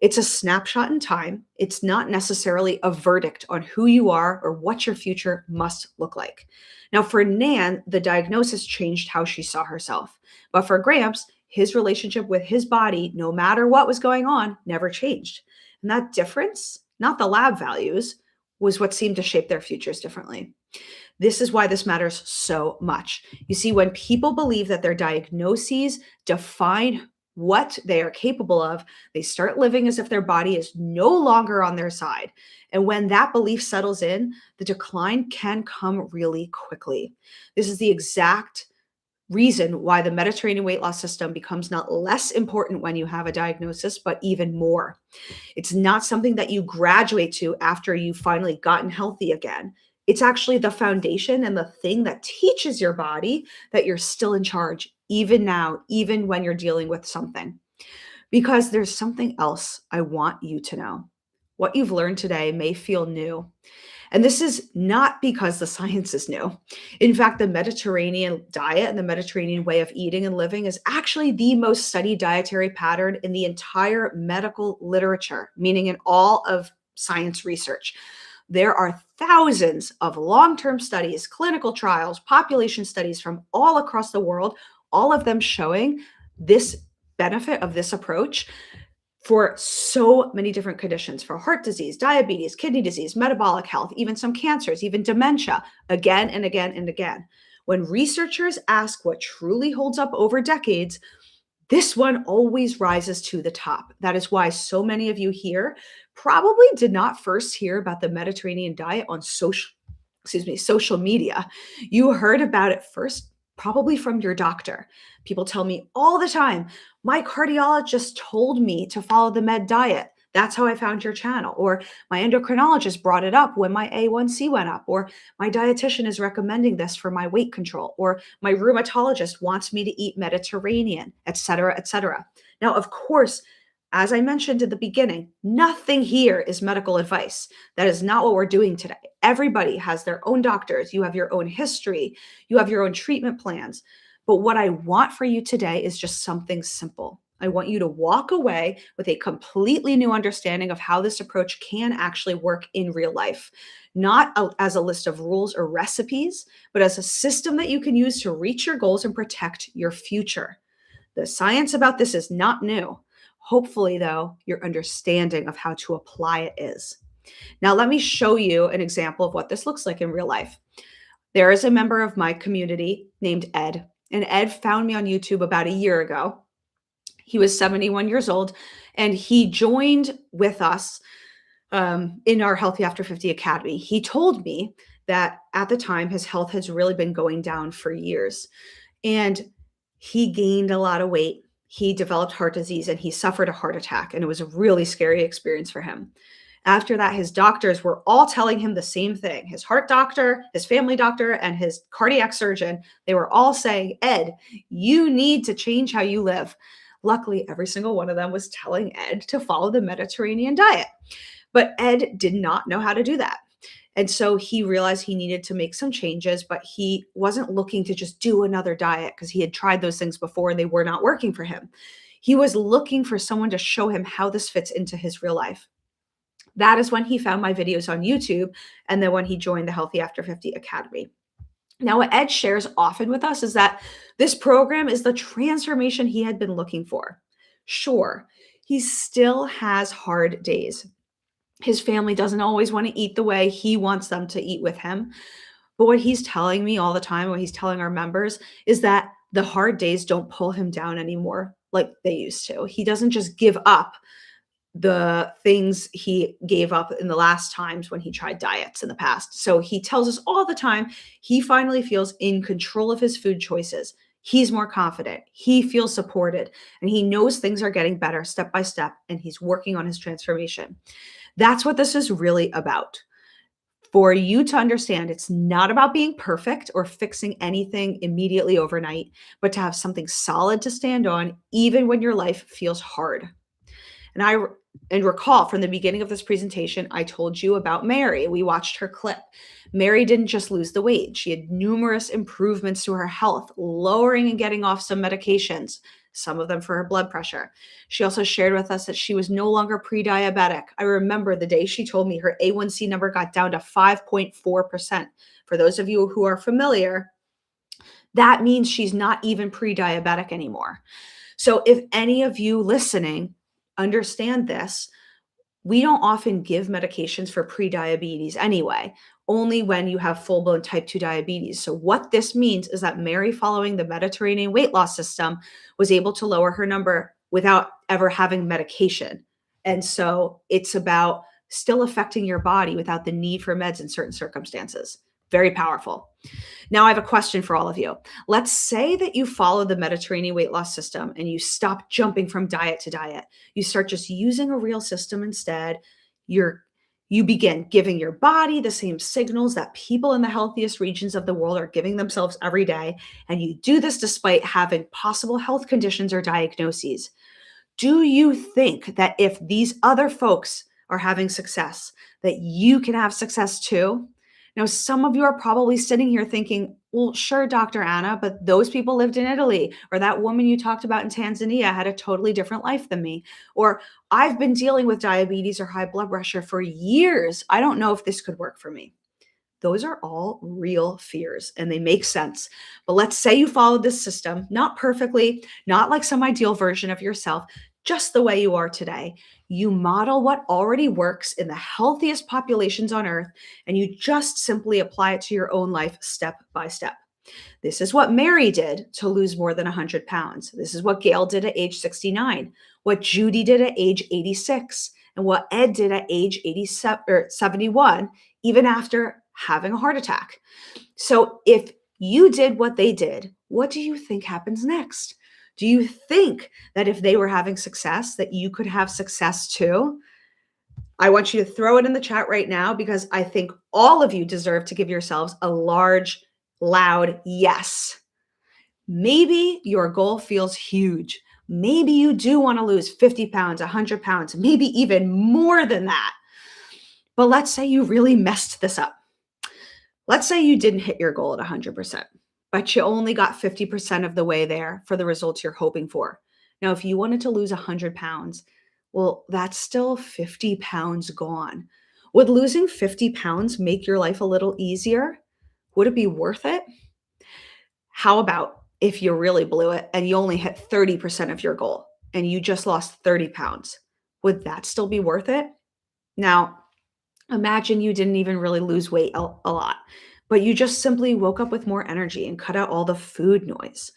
It's a snapshot in time. It's not necessarily a verdict on who you are or what your future must look like. Now, for Nan, the diagnosis changed how she saw herself. But for Gramps, his relationship with his body, no matter what was going on, never changed. And that difference, not the lab values, was what seemed to shape their futures differently. This is why this matters so much. You see, when people believe that their diagnoses define what they are capable of, they start living as if their body is no longer on their side. And when that belief settles in, the decline can come really quickly. This is the exact reason why the Mediterranean weight loss system becomes not less important when you have a diagnosis, but even more. It's not something that you graduate to after you've finally gotten healthy again. It's actually the foundation and the thing that teaches your body that you're still in charge, even now, even when you're dealing with something. Because there's something else I want you to know. What you've learned today may feel new. And this is not because the science is new. In fact, the Mediterranean diet and the Mediterranean way of eating and living is actually the most studied dietary pattern in the entire medical literature, meaning in all of science research. There are thousands of long-term studies, clinical trials, population studies from all across the world, all of them showing this benefit of this approach for so many different conditions, for heart disease, diabetes, kidney disease, metabolic health, even some cancers, even dementia, again and again and again. When researchers ask what truly holds up over decades, this one always rises to the top. That is why so many of you here probably did not first hear about the Mediterranean diet on social media. You heard about it first probably from your doctor. People tell me all the time, my cardiologist told me to follow the med diet. That's how I found your channel. Or my endocrinologist brought it up when my A1C went up. Or my dietitian is recommending this for my weight control. Or my rheumatologist wants me to eat Mediterranean, et cetera, et cetera. Now, of course, as I mentioned at the beginning, nothing here is medical advice. That is not what we're doing today. Everybody has their own doctors. You have your own history. You have your own treatment plans. But what I want for you today is just something simple. I want you to walk away with a completely new understanding of how this approach can actually work in real life, not as a list of rules or recipes, but as a system that you can use to reach your goals and protect your future. The science about this is not new. Hopefully, though, your understanding of how to apply it is. Now, let me show you an example of what this looks like in real life. There is a member of my community named Ed, and Ed found me on YouTube about a year ago. He was 71 years old, and he joined with us in our Healthy After 50 Academy. He told me that at the time, his health has really been going down for years, and he gained a lot of weight. He developed heart disease, and he suffered a heart attack, and it was a really scary experience for him. After that, his doctors were all telling him the same thing. His heart doctor, his family doctor, and his cardiac surgeon, they were all saying, Ed, you need to change how you live. Luckily, every single one of them was telling Ed to follow the Mediterranean diet. But Ed did not know how to do that. And so he realized he needed to make some changes, but he wasn't looking to just do another diet because he had tried those things before and they were not working for him. He was looking for someone to show him how this fits into his real life. That is when he found my videos on YouTube, and then when he joined the Healthy After 50 Academy. Now, what Ed shares often with us is that this program is the transformation he had been looking for. Sure, he still has hard days. His family doesn't always want to eat the way he wants them to eat with him. But what he's telling me all the time, what he's telling our members, is that the hard days don't pull him down anymore like they used to. He doesn't just give up the things he gave up in the last times when he tried diets in the past. So he tells us all the time he finally feels in control of his food choices. He's more confident. He feels supported and he knows things are getting better step by step and he's working on his transformation. That's what this is really about. For you to understand, it's not about being perfect or fixing anything immediately overnight, but to have something solid to stand on, even when your life feels hard. And recall from the beginning of this presentation, I told you about Mary. We watched her clip. Mary didn't just lose the weight. She had numerous improvements to her health, lowering and getting off some medications, some of them for her blood pressure. She also shared with us that she was no longer pre-diabetic. I remember the day she told me her A1C number got down to 5.4%. For those of you who are familiar, that means she's not even pre-diabetic anymore. So if any of you listening understand this, we don't often give medications for prediabetes anyway, only when you have full-blown type 2 diabetes. So what this means is that Mary, following the Mediterranean weight loss system, was able to lower her number without ever having medication. And so it's about still affecting your body without the need for meds in certain circumstances. Very powerful. Now I have a question for all of you. Let's say that you follow the Mediterranean weight loss system and you stop jumping from diet to diet. You start just using a real system instead. You begin giving your body the same signals that people in the healthiest regions of the world are giving themselves every day. And you do this despite having possible health conditions or diagnoses. Do you think that if these other folks are having success, that you can have success too? Now, some of you are probably sitting here thinking, well, sure, Dr. Anna, but those people lived in Italy, or that woman you talked about in Tanzania had a totally different life than me, or I've been dealing with diabetes or high blood pressure for years. I don't know if this could work for me. Those are all real fears and they make sense. But let's say you followed this system, not perfectly, not like some ideal version of yourself, just the way you are today. You model what already works in the healthiest populations on earth, and you just simply apply it to your own life step by step. This is what Mary did to lose more than 100 pounds. This is what Gail did at age 69, what Judy did at age 86, and what Ed did at age 87 or 71, even after having a heart attack. So if you did what they did, what do you think happens next? Do you think that if they were having success, that you could have success too? I want you to throw it in the chat right now because I think all of you deserve to give yourselves a large, loud yes. Maybe your goal feels huge. Maybe you do want to lose 50 pounds, 100 pounds, maybe even more than that. But let's say you really messed this up. Let's say you didn't hit your goal at 100%. But you only got 50% of the way there for the results you're hoping for. Now, if you wanted to lose 100 pounds, well, that's still 50 pounds gone. Would losing 50 pounds make your life a little easier? Would it be worth it? How about if you really blew it and you only hit 30% of your goal and you just lost 30 pounds? Would that still be worth it? Now, imagine you didn't even really lose weight a lot, but you just simply woke up with more energy and cut out all the food noise.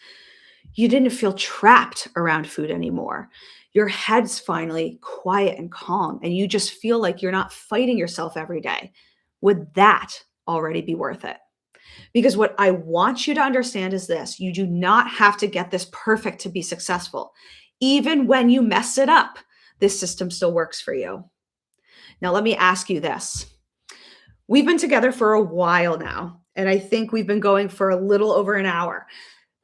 You didn't feel trapped around food anymore. Your head's finally quiet and calm, and you just feel like you're not fighting yourself every day. Would that already be worth it? Because what I want you to understand is this: you do not have to get this perfect to be successful. Even when you mess it up, this system still works for you. Now, let me ask you this. We've been together for a while now, and I think we've been going for a little over an hour.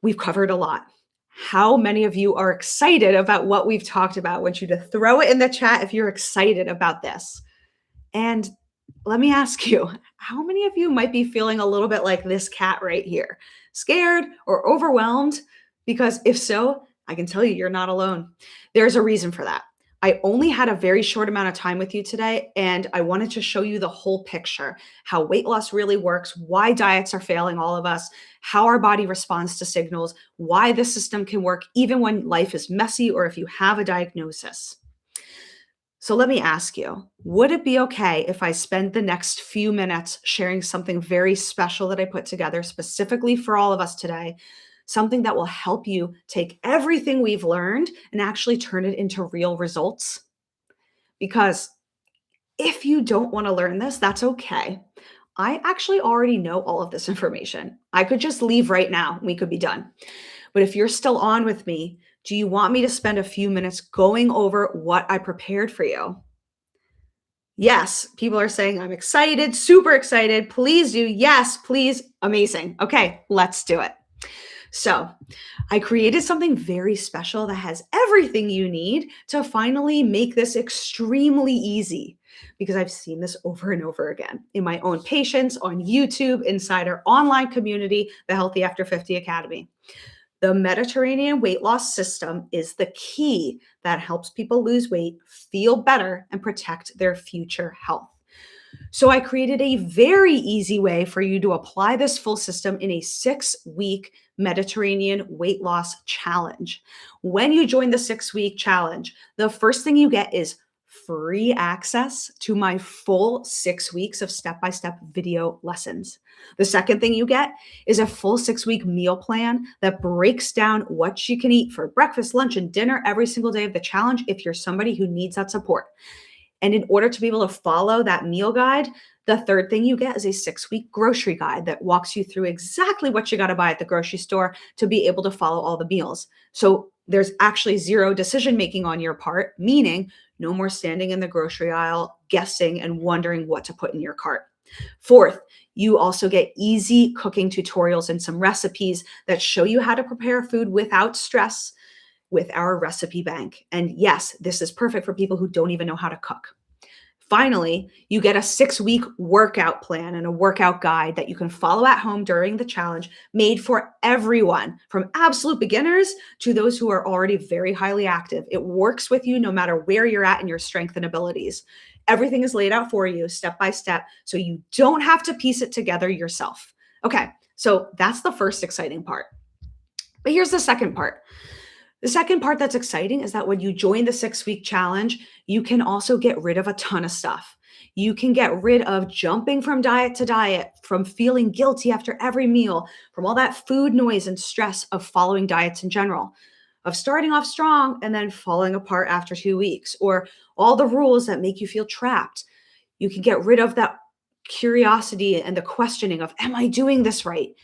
We've covered a lot. How many of you are excited about what we've talked about? I want you to throw it in the chat if you're excited about this. And let me ask you, how many of you might be feeling a little bit like this cat right here? Scared or overwhelmed? Because if so, I can tell you, you're not alone. There's a reason for that. I only had a very short amount of time with you today, and I wanted to show you the whole picture, how weight loss really works, why diets are failing all of us, how our body responds to signals, why the system can work even when life is messy or if you have a diagnosis. So let me ask you, would it be okay if I spend the next few minutes sharing something very special that I put together specifically for all of us today? Something that will help you take everything we've learned and actually turn it into real results? because if you don't want to learn this, that's okay. I actually already know all of this information. I could just leave right now. We could be done. But if you're still on with me, do you want me to spend a few minutes going over what I prepared for you? Yes, people are saying, I'm excited, super excited. Please do. Yes, please. Amazing. Okay, let's do it. So, I created something very special that has everything you need to finally make this extremely easy, because I've seen this over and over again in my own patients, on YouTube, inside our online community, the Healthy After 50 Academy. The Mediterranean weight loss system is the key that helps people lose weight, feel better, and protect their future health. So I created a very easy way for you to apply this full system in a 6-week Mediterranean weight loss challenge. When you join the 6-week challenge, the first thing you get is free access to my full 6 weeks of step-by-step video lessons. The second thing you get is a full 6-week meal plan that breaks down what you can eat for breakfast, lunch, and dinner every single day of the challenge if you're somebody who needs that support. And in order to be able to follow that meal guide, the third thing you get is a 6-week grocery guide that walks you through exactly what you got to buy at the grocery store to be able to follow all the meals. So there's actually zero decision making on your part, meaning no more standing in the grocery aisle, guessing and wondering what to put in your cart. Fourth, you also get easy cooking tutorials and some recipes that show you how to prepare food without stress with our recipe bank. And yes, this is perfect for people who don't even know how to cook. Finally, you get a 6-week workout plan and a workout guide that you can follow at home during the challenge, made for everyone, from absolute beginners to those who are already very highly active. It works with you no matter where you're at in your strength and abilities. Everything is laid out for you step by step, so you don't have to piece it together yourself. Okay, so that's the first exciting part. But here's the second part. The second part that's exciting is that when you join the 6-week challenge, you can also get rid of a ton of stuff. You can get rid of jumping from diet to diet, from feeling guilty after every meal, from all that food noise and stress of following diets in general, of starting off strong and then falling apart after 2 weeks, or all the rules that make you feel trapped. You can get rid of that curiosity and the questioning of, am I doing this right?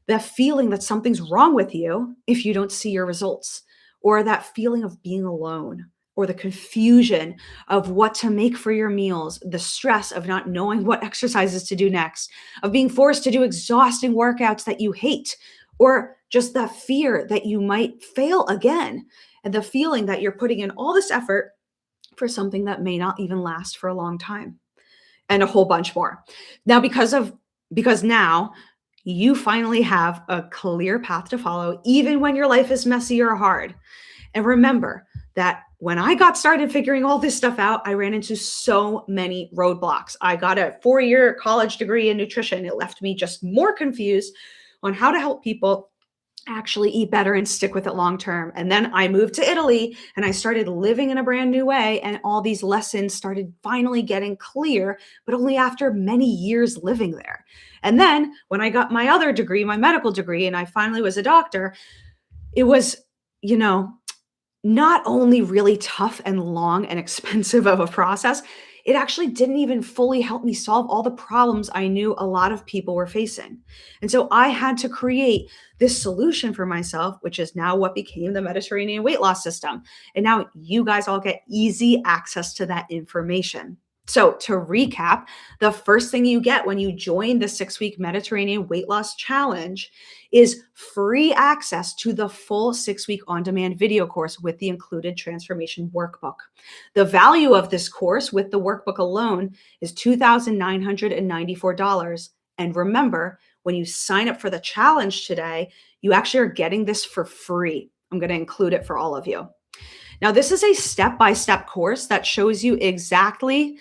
The feeling that something's wrong with you if you don't see your results, or that feeling of being alone, or the confusion of what to make for your meals, the stress of not knowing what exercises to do next, of being forced to do exhausting workouts that you hate, or just that fear that you might fail again, and the feeling that you're putting in all this effort for something that may not even last for a long time, and a whole bunch more. Now, because now you finally have a clear path to follow, even when your life is messy or hard. And remember that when I got started figuring all this stuff out, I ran into so many roadblocks. I got a 4-year college degree in nutrition. It left me just more confused on how to help people actually eat better and stick with it long term. And then I moved to Italy and I started living in a brand new way. And all these lessons started finally getting clear, but only after many years living there. And then when I got my other degree, my medical degree, and I finally was a doctor, it was, not only really tough and long and expensive of a process, it actually didn't even fully help me solve all the problems I knew a lot of people were facing. And so I had to create this solution for myself, which is now what became the Mediterranean weight loss system. And now you guys all get easy access to that information. So to recap, the first thing you get when you join the 6-week Mediterranean weight loss challenge is free access to the full 6-week on-demand video course with the included transformation workbook. The value of this course with the workbook alone is $2,994. And remember, when you sign up for the challenge today, you actually are getting this for free. I'm going to include it for all of you. Now, this is a step-by-step course that shows you exactly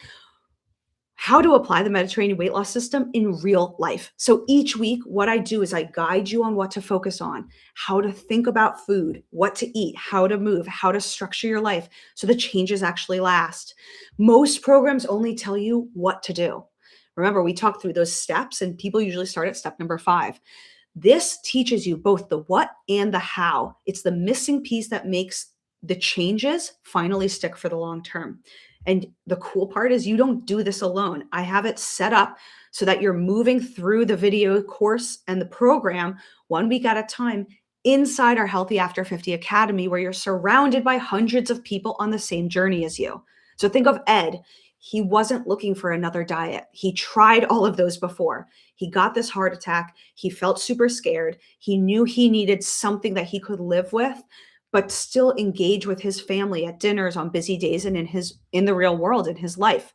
how to apply the Mediterranean weight loss system in real life. So each week, what I do is I guide you on what to focus on, how to think about food, what to eat, how to move, how to structure your life so the changes actually last. Most programs only tell you what to do. Remember, we talked through those steps and people usually start at step number 5. This teaches you both the what and the how. It's the missing piece that makes the changes finally stick for the long term. And the cool part is you don't do this alone. I have it set up so that you're moving through the video course and the program 1 week at a time inside our Healthy After 50 Academy, where you're surrounded by hundreds of people on the same journey as you. So think of Ed. He wasn't looking for another diet. He tried all of those before. He got this heart attack. He felt super scared. He knew he needed something that he could live with, but still engage with his family at dinners on busy days and in the real world in his life.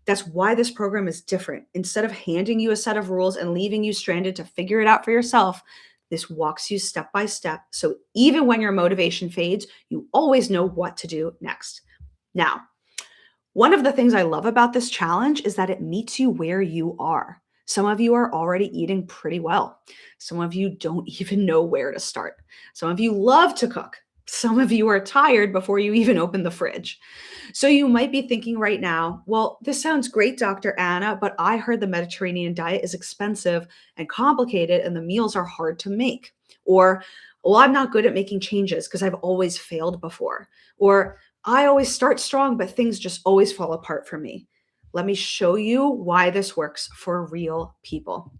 That's why this program is different. Instead of handing you a set of rules and leaving you stranded to figure it out for yourself, this walks you step by step. So even when your motivation fades, you always know what to do next. Now, one of the things I love about this challenge is that it meets you where you are. Some of you are already eating pretty well. Some of you don't even know where to start. Some of you love to cook. Some of you are tired before you even open the fridge. So you might be thinking right now, well, this sounds great, Dr. Anna, but I heard the Mediterranean diet is expensive and complicated and the meals are hard to make. Or, well, I'm not good at making changes because I've always failed before. Or I always start strong, but things just always fall apart for me. Let me show you why this works for real people.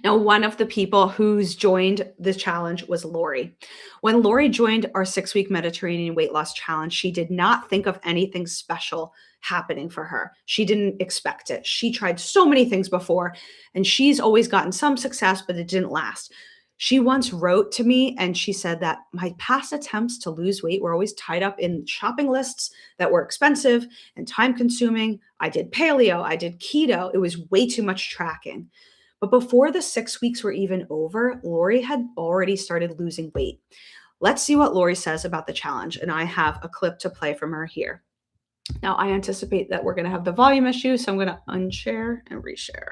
Now, one of the people who's joined the challenge was Lori. When Lori joined our 6-week Mediterranean weight loss challenge, she did not think of anything special happening for her. She didn't expect it. She tried so many things before, and she's always gotten some success, but it didn't last. She once wrote to me and she said that my past attempts to lose weight were always tied up in shopping lists that were expensive and time consuming. I did paleo, I did keto. It was way too much tracking. But before the 6 weeks were even over, Lori had already started losing weight. Let's see what Lori says about the challenge. And I have a clip to play from her here. Now, I anticipate that we're going to have the volume issue, so I'm going to unshare and reshare.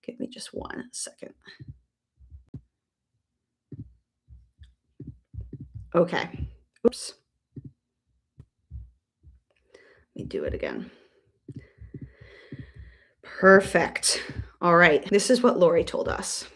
Give me just 1 second. Okay. Oops. Let me do it again. Perfect. All right. This is what Lori told us.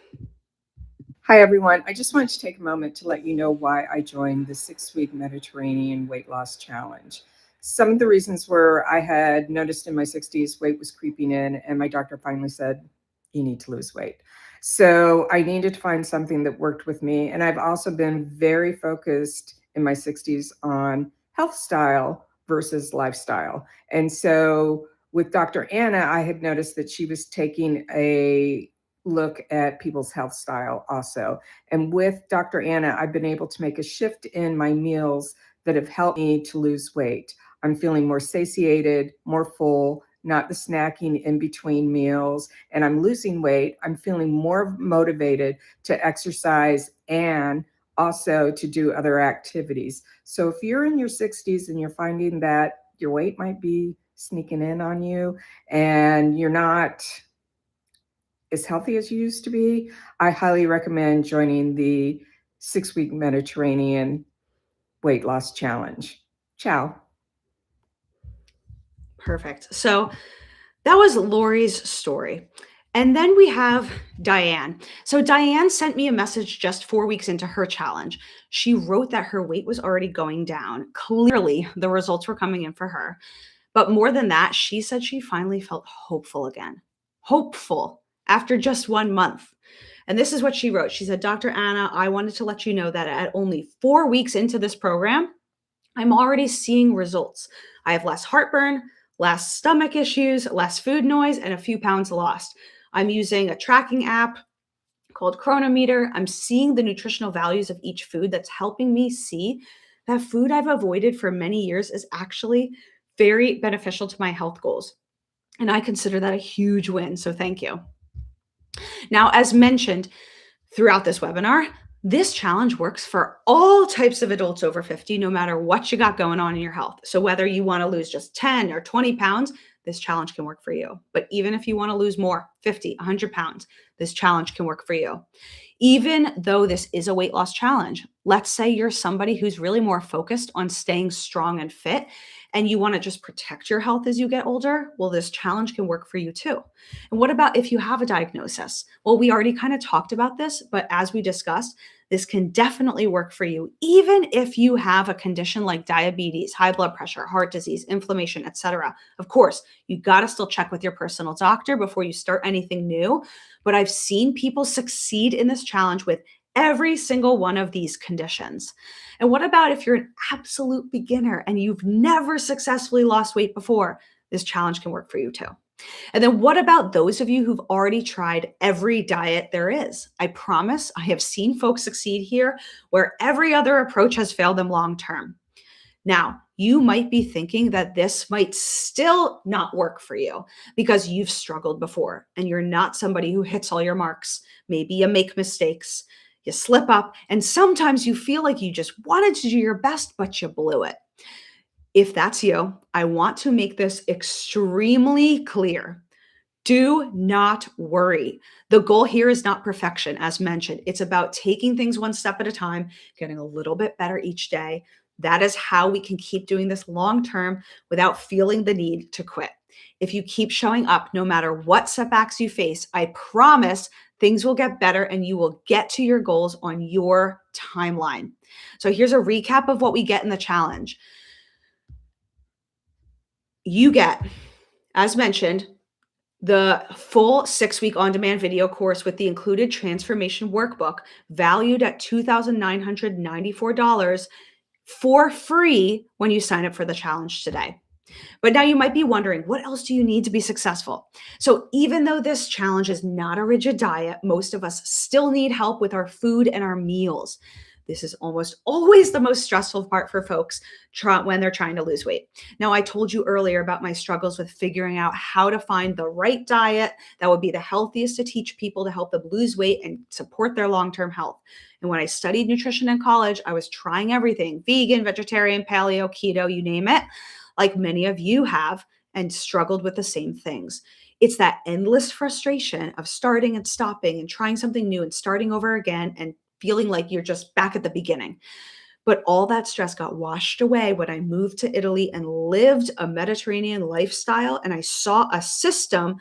Hi, everyone. I just wanted to take a moment to let you know why I joined the 6-week Mediterranean weight loss challenge. Some of the reasons were I had noticed in my 60s weight was creeping in, and my doctor finally said, you need to lose weight. So I needed to find something that worked with me. And I've also been very focused in my 60s on health style versus lifestyle. And so with Dr. Anna, I had noticed that she was taking a look at people's health style also. And with Dr. Anna, I've been able to make a shift in my meals that have helped me to lose weight. I'm feeling more satiated, more full, not the snacking in between meals, and I'm losing weight. I'm feeling more motivated to exercise and also to do other activities. So if you're in your 60s and you're finding that your weight might be sneaking in on you and you're not as healthy as you used to be, I highly recommend joining the 6-week Mediterranean weight loss challenge. Ciao. Perfect. So that was Lori's story. And then we have Diane. So Diane sent me a message just 4 weeks into her challenge. She wrote that her weight was already going down. Clearly, the results were coming in for her. But more than that, she said she finally felt hopeful again. Hopeful after just 1 month. And this is what she wrote. She said, Dr. Anna, I wanted to let you know that at only 4 weeks into this program, I'm already seeing results. I have less heartburn, less stomach issues, less food noise, and a few pounds lost. I'm using a tracking app called Chronometer. I'm seeing the nutritional values of each food that's helping me see that food I've avoided for many years is actually very beneficial to my health goals. And I consider that a huge win. So thank you. Now, as mentioned throughout this webinar, this challenge works for all types of adults over 50, no matter what you got going on in your health. So whether you want to lose just 10 or 20 pounds, this challenge can work for you. But even if you want to lose more, 50, 100 pounds, this challenge can work for you. Even though this is a weight loss challenge, let's say you're somebody who's really more focused on staying strong and fit, and you want to just protect your health as you get older, well, this challenge can work for you too. And what about if you have a diagnosis? Well, we already kind of talked about this, but as we discussed, this can definitely work for you, even if you have a condition like diabetes, high blood pressure, heart disease, inflammation, etc. Of course, you got to still check with your personal doctor before you start anything new. But I've seen people succeed in this challenge with every single one of these conditions. And what about if you're an absolute beginner and you've never successfully lost weight before? This challenge can work for you too. And then what about those of you who've already tried every diet there is? I promise I have seen folks succeed here where every other approach has failed them long term. Now, you might be thinking that this might still not work for you because you've struggled before and you're not somebody who hits all your marks. Maybe you make mistakes, you slip up, and sometimes you feel like you just wanted to do your best, but you blew it. If that's you, I want to make this extremely clear. Do not worry. The goal here is not perfection, as mentioned. It's about taking things one step at a time, getting a little bit better each day. That is how we can keep doing this long term without feeling the need to quit. If you keep showing up, no matter what setbacks you face, I promise things will get better and you will get to your goals on your timeline. So here's a recap of what we get in the challenge. You get, as mentioned, the full 6-week on-demand video course with the included transformation workbook valued at $2,994 for free when you sign up for the challenge today. But now you might be wondering, what else do you need to be successful? So even though this challenge is not a rigid diet, most of us still need help with our food and our meals. This is almost always the most stressful part for folks when they're trying to lose weight. Now, I told you earlier about my struggles with figuring out how to find the right diet that would be the healthiest to teach people to help them lose weight and support their long-term health. And when I studied nutrition in college, I was trying everything: vegan, vegetarian, paleo, keto, you name it, like many of you have, and struggled with the same things. It's that endless frustration of starting and stopping and trying something new and starting over again and feeling like you're just back at the beginning. But all that stress got washed away when I moved to Italy and lived a Mediterranean lifestyle. And I saw a system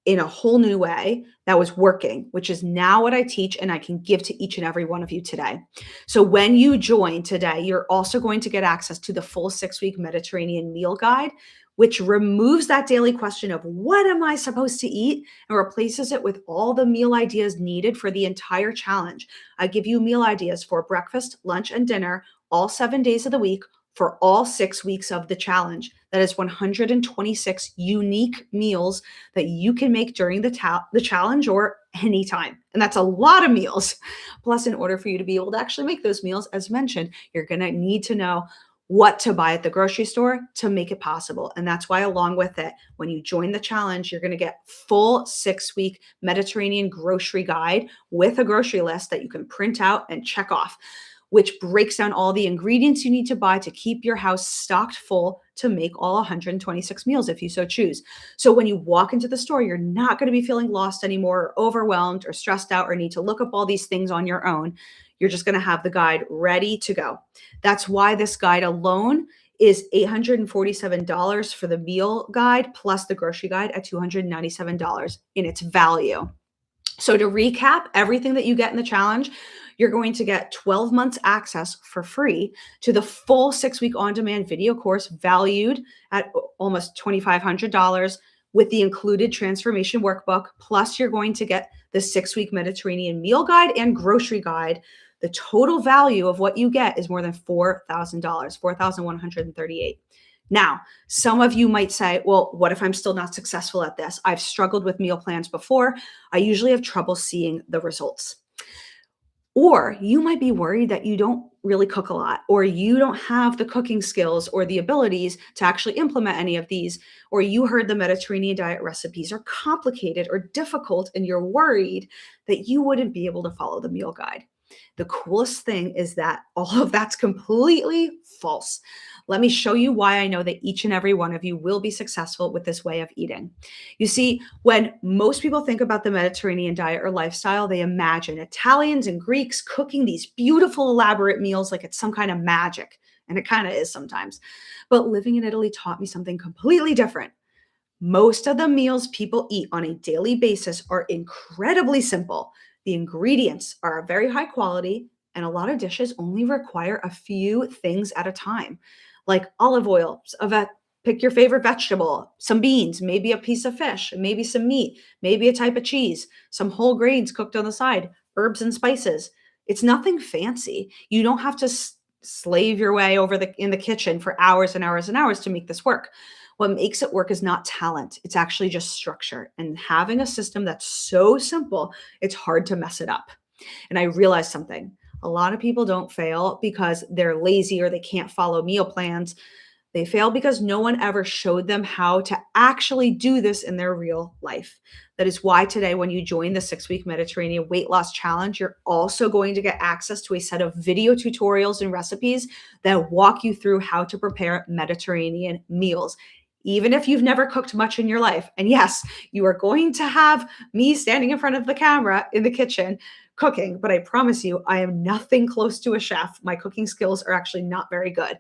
in a whole new way that was working, which is now what I teach and I can give to each and every one of you today. So when you join today, you're also going to get access to the full 6-week Mediterranean meal guide, which removes that daily question of what am I supposed to eat and replaces it with all the meal ideas needed for the entire challenge. I give you meal ideas for breakfast, lunch, and dinner all 7 days of the week for all 6 weeks of the challenge. That is 126 unique meals that you can make during the challenge or anytime. And that's a lot of meals. Plus, in order for you to be able to actually make those meals, as mentioned, you're going to need to know what to buy at the grocery store to make it possible. And that's why, along with it, when you join the challenge, you're going to get full 6-week Mediterranean grocery guide with a grocery list that you can print out and check off, which breaks down all the ingredients you need to buy to keep your house stocked full to make all 126 meals if you so choose. So when you walk into the store, you're not going to be feeling lost anymore, or overwhelmed or stressed out, or need to look up all these things on your own. You're just going to have the guide ready to go. That's why this guide alone is $847 for the meal guide, plus the grocery guide at $297 in its value. So to recap everything that you get in the challenge, you're going to get 12 months access for free to the full 6-week on-demand video course valued at almost $2,500 with the included transformation workbook. Plus, you're going to get the 6-week Mediterranean meal guide and grocery guide. The total value of what you get is more than $4,000, $4,138. Now, some of you might say, well, what if I'm still not successful at this? I've struggled with meal plans before. I usually have trouble seeing the results. Or you might be worried that you don't really cook a lot, or you don't have the cooking skills or the abilities to actually implement any of these, or you heard the Mediterranean diet recipes are complicated or difficult and you're worried that you wouldn't be able to follow the meal guide. The coolest thing is that all of that's completely false. Let me show you why I know that each and every one of you will be successful with this way of eating. You see, when most people think about the Mediterranean diet or lifestyle, they imagine Italians and Greeks cooking these beautiful, elaborate meals like it's some kind of magic. and it kind of is sometimes. But living in Italy taught me something completely different. Most of the meals people eat on a daily basis are incredibly simple. The ingredients are very high quality, and a lot of dishes only require a few things at a time, like olive oil, pick your favorite vegetable, some beans, maybe a piece of fish, maybe some meat, maybe a type of cheese, some whole grains cooked on the side, herbs and spices. It's nothing fancy. You don't have to slave your way over in the kitchen for hours and hours and hours to make this work. What makes it work is not talent. It's actually just structure. And having a system that's so simple, it's hard to mess it up. And I realized something. A lot of people don't fail because they're lazy or they can't follow meal plans. They fail because no one ever showed them how to actually do this in their real life. That is why today, when you join the 6-week Mediterranean Weight Loss Challenge, you're also going to get access to a set of video tutorials and recipes that walk you through how to prepare Mediterranean meals, even if you've never cooked much in your life. And yes, you are going to have me standing in front of the camera in the kitchen cooking, but I promise you, I am nothing close to a chef. My cooking skills are actually not very good.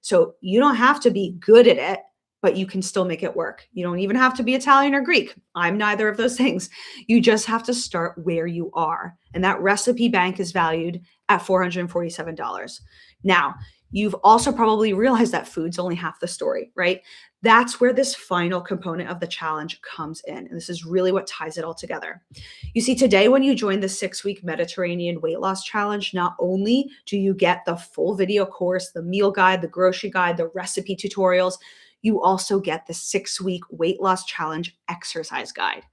So you don't have to be good at it, but you can still make it work. You don't even have to be Italian or Greek. I'm neither of those things. You just have to start where you are. And that recipe bank is valued at $447. Now, you've also probably realized that food's only half the story, right? That's where this final component of the challenge comes in. And this is really what ties it all together. You see, today, when you join the 6-week Mediterranean Weight Loss Challenge, not only do you get the full video course, the meal guide, the grocery guide, the recipe tutorials, you also get the 6-week Weight Loss Challenge exercise guide.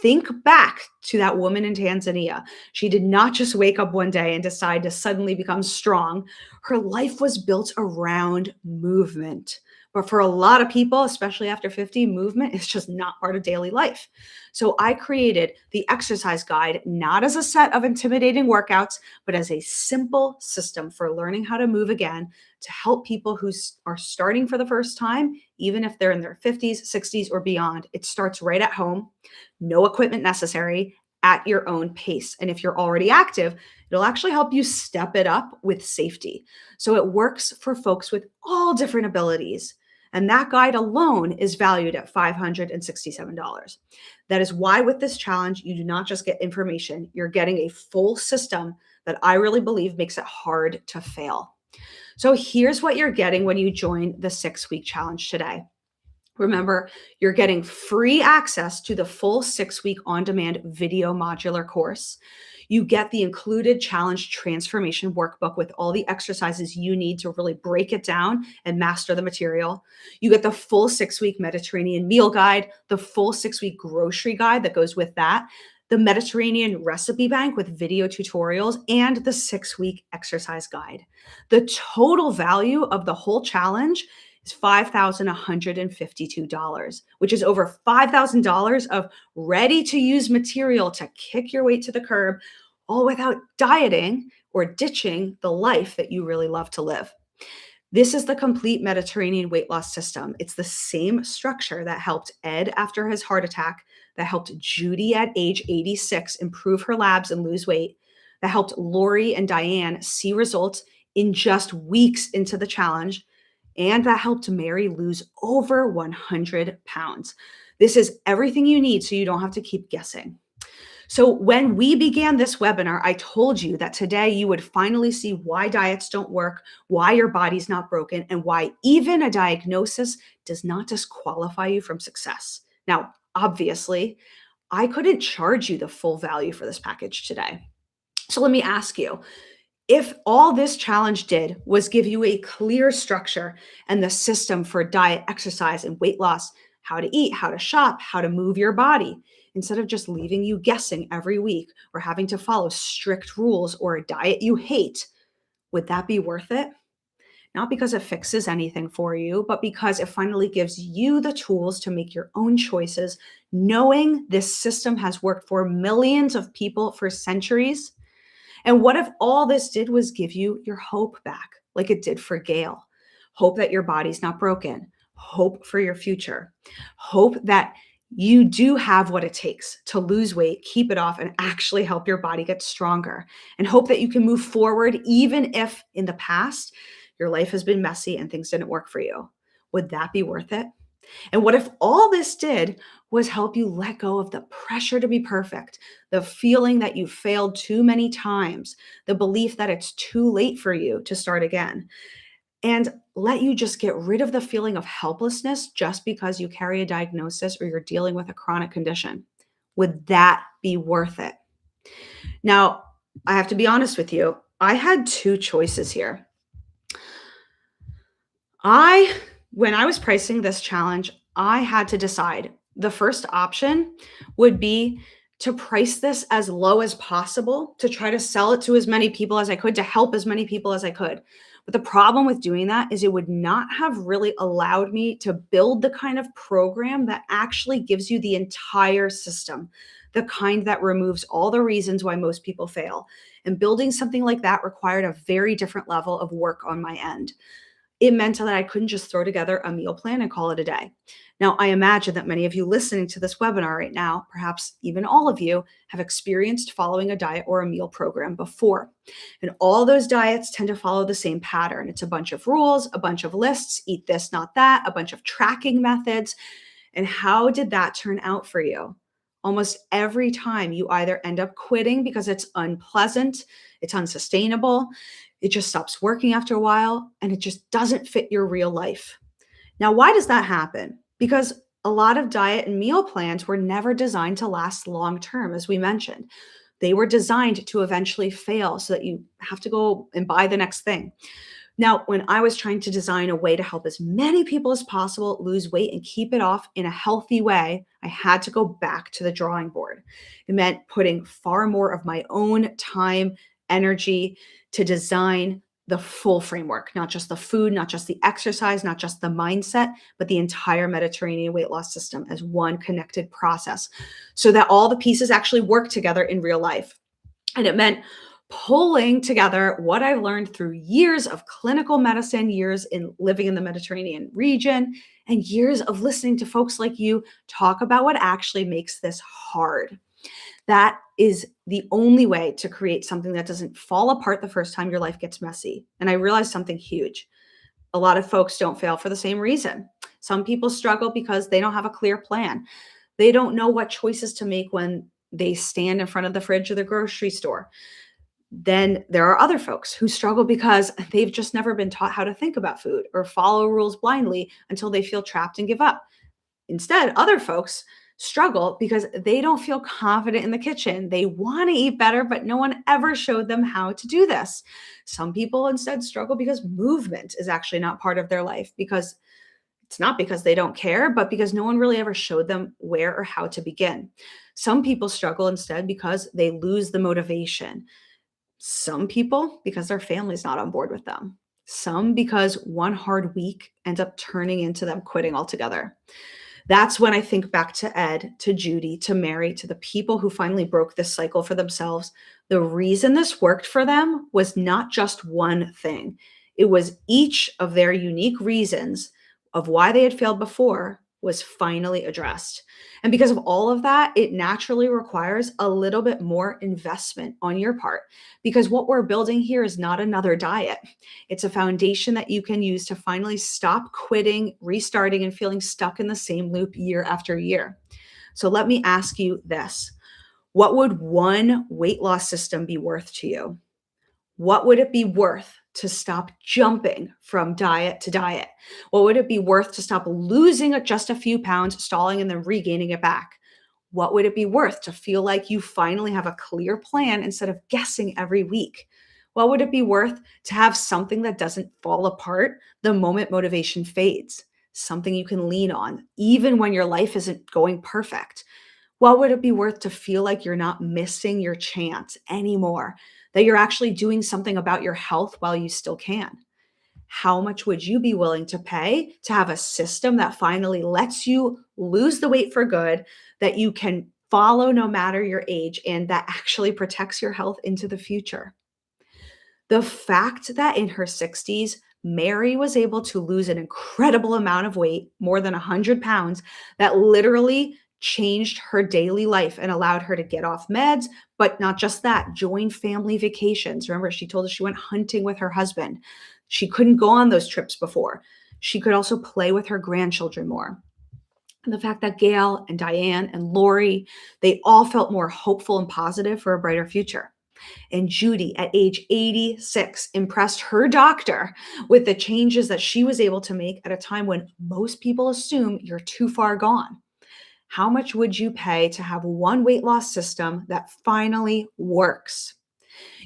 Think back to that woman in Tanzania. She did not just wake up one day and decide to suddenly become strong. Her life was built around movement. But for a lot of people, especially after 50, movement is just not part of daily life. So I created the exercise guide, not as a set of intimidating workouts, but as a simple system for learning how to move again to help people who are starting for the first time, even if they're in their 50s, 60s, or beyond. It starts right at home, no equipment necessary, at your own pace. And if you're already active, it'll actually help you step it up with safety. So it works for folks with all different abilities. And that guide alone is valued at $567. That is why with this challenge, you do not just get information, you're getting a full system that I really believe makes it hard to fail. So here's what you're getting when you join the 6-week challenge today. Remember, you're getting free access to the full 6-week on-demand video modular course. You get the included challenge transformation workbook with all the exercises you need to really break it down and master the material. You get the full 6-week Mediterranean meal guide, the full 6-week grocery guide that goes with that, the Mediterranean recipe bank with video tutorials, and the 6-week exercise guide. The total value of the whole challenge is $5,152, which is over $5,000 of ready-to-use material to kick your weight to the curb, all without dieting or ditching the life that you really love to live. This is the complete Mediterranean weight loss system. It's the same structure that helped Ed after his heart attack, that helped Judy at age 86 improve her labs and lose weight, that helped Lori and Diane see results in just weeks into the challenge, and that helped Mary lose over 100 pounds. This is everything you need so you don't have to keep guessing. So when we began this webinar, I told you that today you would finally see why diets don't work, why your body's not broken, and why even a diagnosis does not disqualify you from success. Now, obviously, I couldn't charge you the full value for this package today. So let me ask you, if all this challenge did was give you a clear structure and the system for diet, exercise, and weight loss, how to eat, how to shop, how to move your body, instead of just leaving you guessing every week or having to follow strict rules or a diet you hate, would that be worth it? Not because it fixes anything for you, but because it finally gives you the tools to make your own choices, knowing this system has worked for millions of people for centuries. And what if all this did was give you your hope back, like it did for Gail? Hope that your body's not broken, hope for your future, hope that you do have what it takes to lose weight, keep it off, and actually help your body get stronger, and hope that you can move forward even if in the past your life has been messy and things didn't work for you. Would that be worth it? And what if all this did was help you let go of the pressure to be perfect, the feeling that you failed too many times, the belief that it's too late for you to start again, and let you just get rid of the feeling of helplessness just because you carry a diagnosis or you're dealing with a chronic condition? Would that be worth it? Now, I have to be honest with you. I had two choices here. When I was pricing this challenge, I had to decide. The first option would be to price this as low as possible, to try to sell it to as many people as I could, to help as many people as I could. But the problem with doing that is it would not have really allowed me to build the kind of program that actually gives you the entire system, the kind that removes all the reasons why most people fail. And building something like that required a very different level of work on my end. It meant that I couldn't just throw together a meal plan and call it a day. Now, I imagine that many of you listening to this webinar right now, perhaps even all of you, have experienced following a diet or a meal program before. And all those diets tend to follow the same pattern. It's a bunch of rules, a bunch of lists, eat this, not that, a bunch of tracking methods. And how did that turn out for you? Almost every time you either end up quitting because it's unpleasant, it's unsustainable, it just stops working after a while, and it just doesn't fit your real life. Now, why does that happen? Because a lot of diet and meal plans were never designed to last long term, as we mentioned. They were designed to eventually fail so that you have to go and buy the next thing. Now, when I was trying to design a way to help as many people as possible lose weight and keep it off in a healthy way, I had to go back to the drawing board. It meant putting far more of my own time, energy to design the full framework, not just the food, not just the exercise, not just the mindset, but the entire Mediterranean weight loss system as one connected process so that all the pieces actually work together in real life. And it meant pulling together what I've learned through years of clinical medicine, years in living in the Mediterranean region, and years of listening to folks like you talk about what actually makes this hard. That is the only way to create something that doesn't fall apart the first time your life gets messy. And I realized something huge. A lot of folks don't fail for the same reason. Some people struggle because they don't have a clear plan. They don't know what choices to make when they stand in front of the fridge or the grocery store. Then there are other folks who struggle because they've just never been taught how to think about food or follow rules blindly until they feel trapped and give up. Instead, other folks struggle because they don't feel confident in the kitchen. They want to eat better, but no one ever showed them how to do this. Some people instead struggle because movement is actually not part of their life, because it's not because they don't care, but because no one really ever showed them where or how to begin. Some people struggle instead because they lose the motivation. Some people because their family's not on board with them. Some because one hard week ends up turning into them quitting altogether. That's when I think back to Ed, to Judy, to Mary, to the people who finally broke this cycle for themselves. The reason this worked for them was not just one thing. It was each of their unique reasons of why they had failed before was finally addressed. And because of all of that, it naturally requires a little bit more investment on your part, because what we're building here is not another diet. It's a foundation that you can use to finally stop quitting, restarting, and feeling stuck in the same loop year after year. So let me ask you this. What would one weight loss system be worth to you? What would it be worth to stop jumping from diet to diet? What would it be worth to stop losing just a few pounds, stalling, and then regaining it back? What would it be worth to feel like you finally have a clear plan instead of guessing every week? What would it be worth to have something that doesn't fall apart the moment motivation fades? Something you can lean on, even when your life isn't going perfect. What would it be worth to feel like you're not missing your chance anymore? That you're actually doing something about your health while you still can? How much would you be willing to pay to have a system that finally lets you lose the weight for good, that you can follow no matter your age, and that actually protects your health into the future? The fact that in her 60s, Mary was able to lose an incredible amount of weight, more than 100 pounds, that literally changed her daily life and allowed her to get off meds, but not just that, join family vacations. Remember, she told us she went hunting with her husband. She couldn't go on those trips before. She could also play with her grandchildren more. And the fact that Gail and Diane and Lori, they all felt more hopeful and positive for a brighter future. And Judy, at age 86, impressed her doctor with the changes that she was able to make at a time when most people assume you're too far gone. How much would you pay to have one weight loss system that finally works?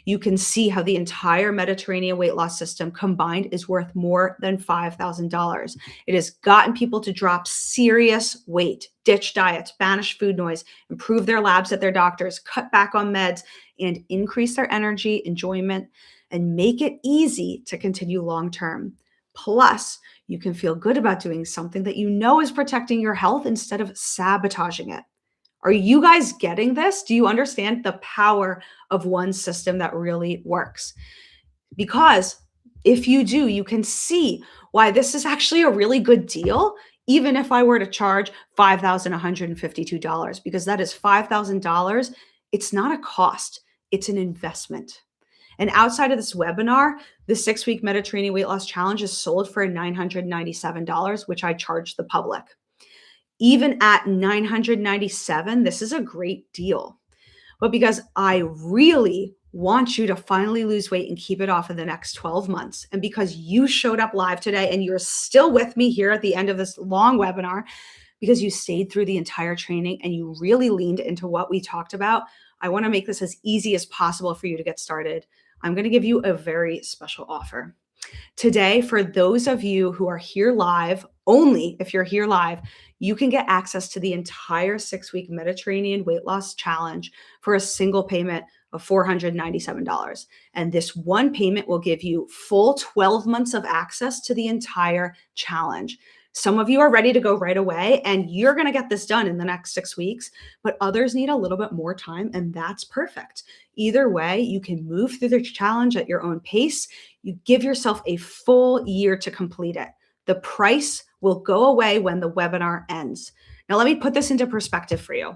You can see how the entire Mediterranean weight loss system combined is worth more than $5,000. It has gotten people to drop serious weight, ditch diets, banish food noise, improve their labs at their doctors, cut back on meds, and increase their energy, enjoyment, and make it easy to continue long term. Plus, you can feel good about doing something that you know is protecting your health instead of sabotaging it. Are you guys getting this? Do you understand the power of one system that really works? Because if you do, you can see why this is actually a really good deal, even if I were to charge $5,152, because that is $5,000. It's not a cost, it's an investment. And outside of this webinar, the 6-week Mediterranean Weight Loss Challenge is sold for $997, which I charge the public. Even at $997, this is a great deal. But because I really want you to finally lose weight and keep it off in the next 12 months, and because you showed up live today and you're still with me here at the end of this long webinar, because you stayed through the entire training and you really leaned into what we talked about, I want to make this as easy as possible for you to get started. I'm going to give you a very special offer. Today, for those of you who are here live, only if you're here live, you can get access to the entire 6-week Mediterranean Weight Loss Challenge for a single payment of $497. And this one payment will give you full 12 months of access to the entire challenge. Some of you are ready to go right away, and you're going to get this done in the next 6 weeks, but others need a little bit more time, and that's perfect. Either way, you can move through the challenge at your own pace. You give yourself a full year to complete it. The price will go away when the webinar ends. Now, let me put this into perspective for you.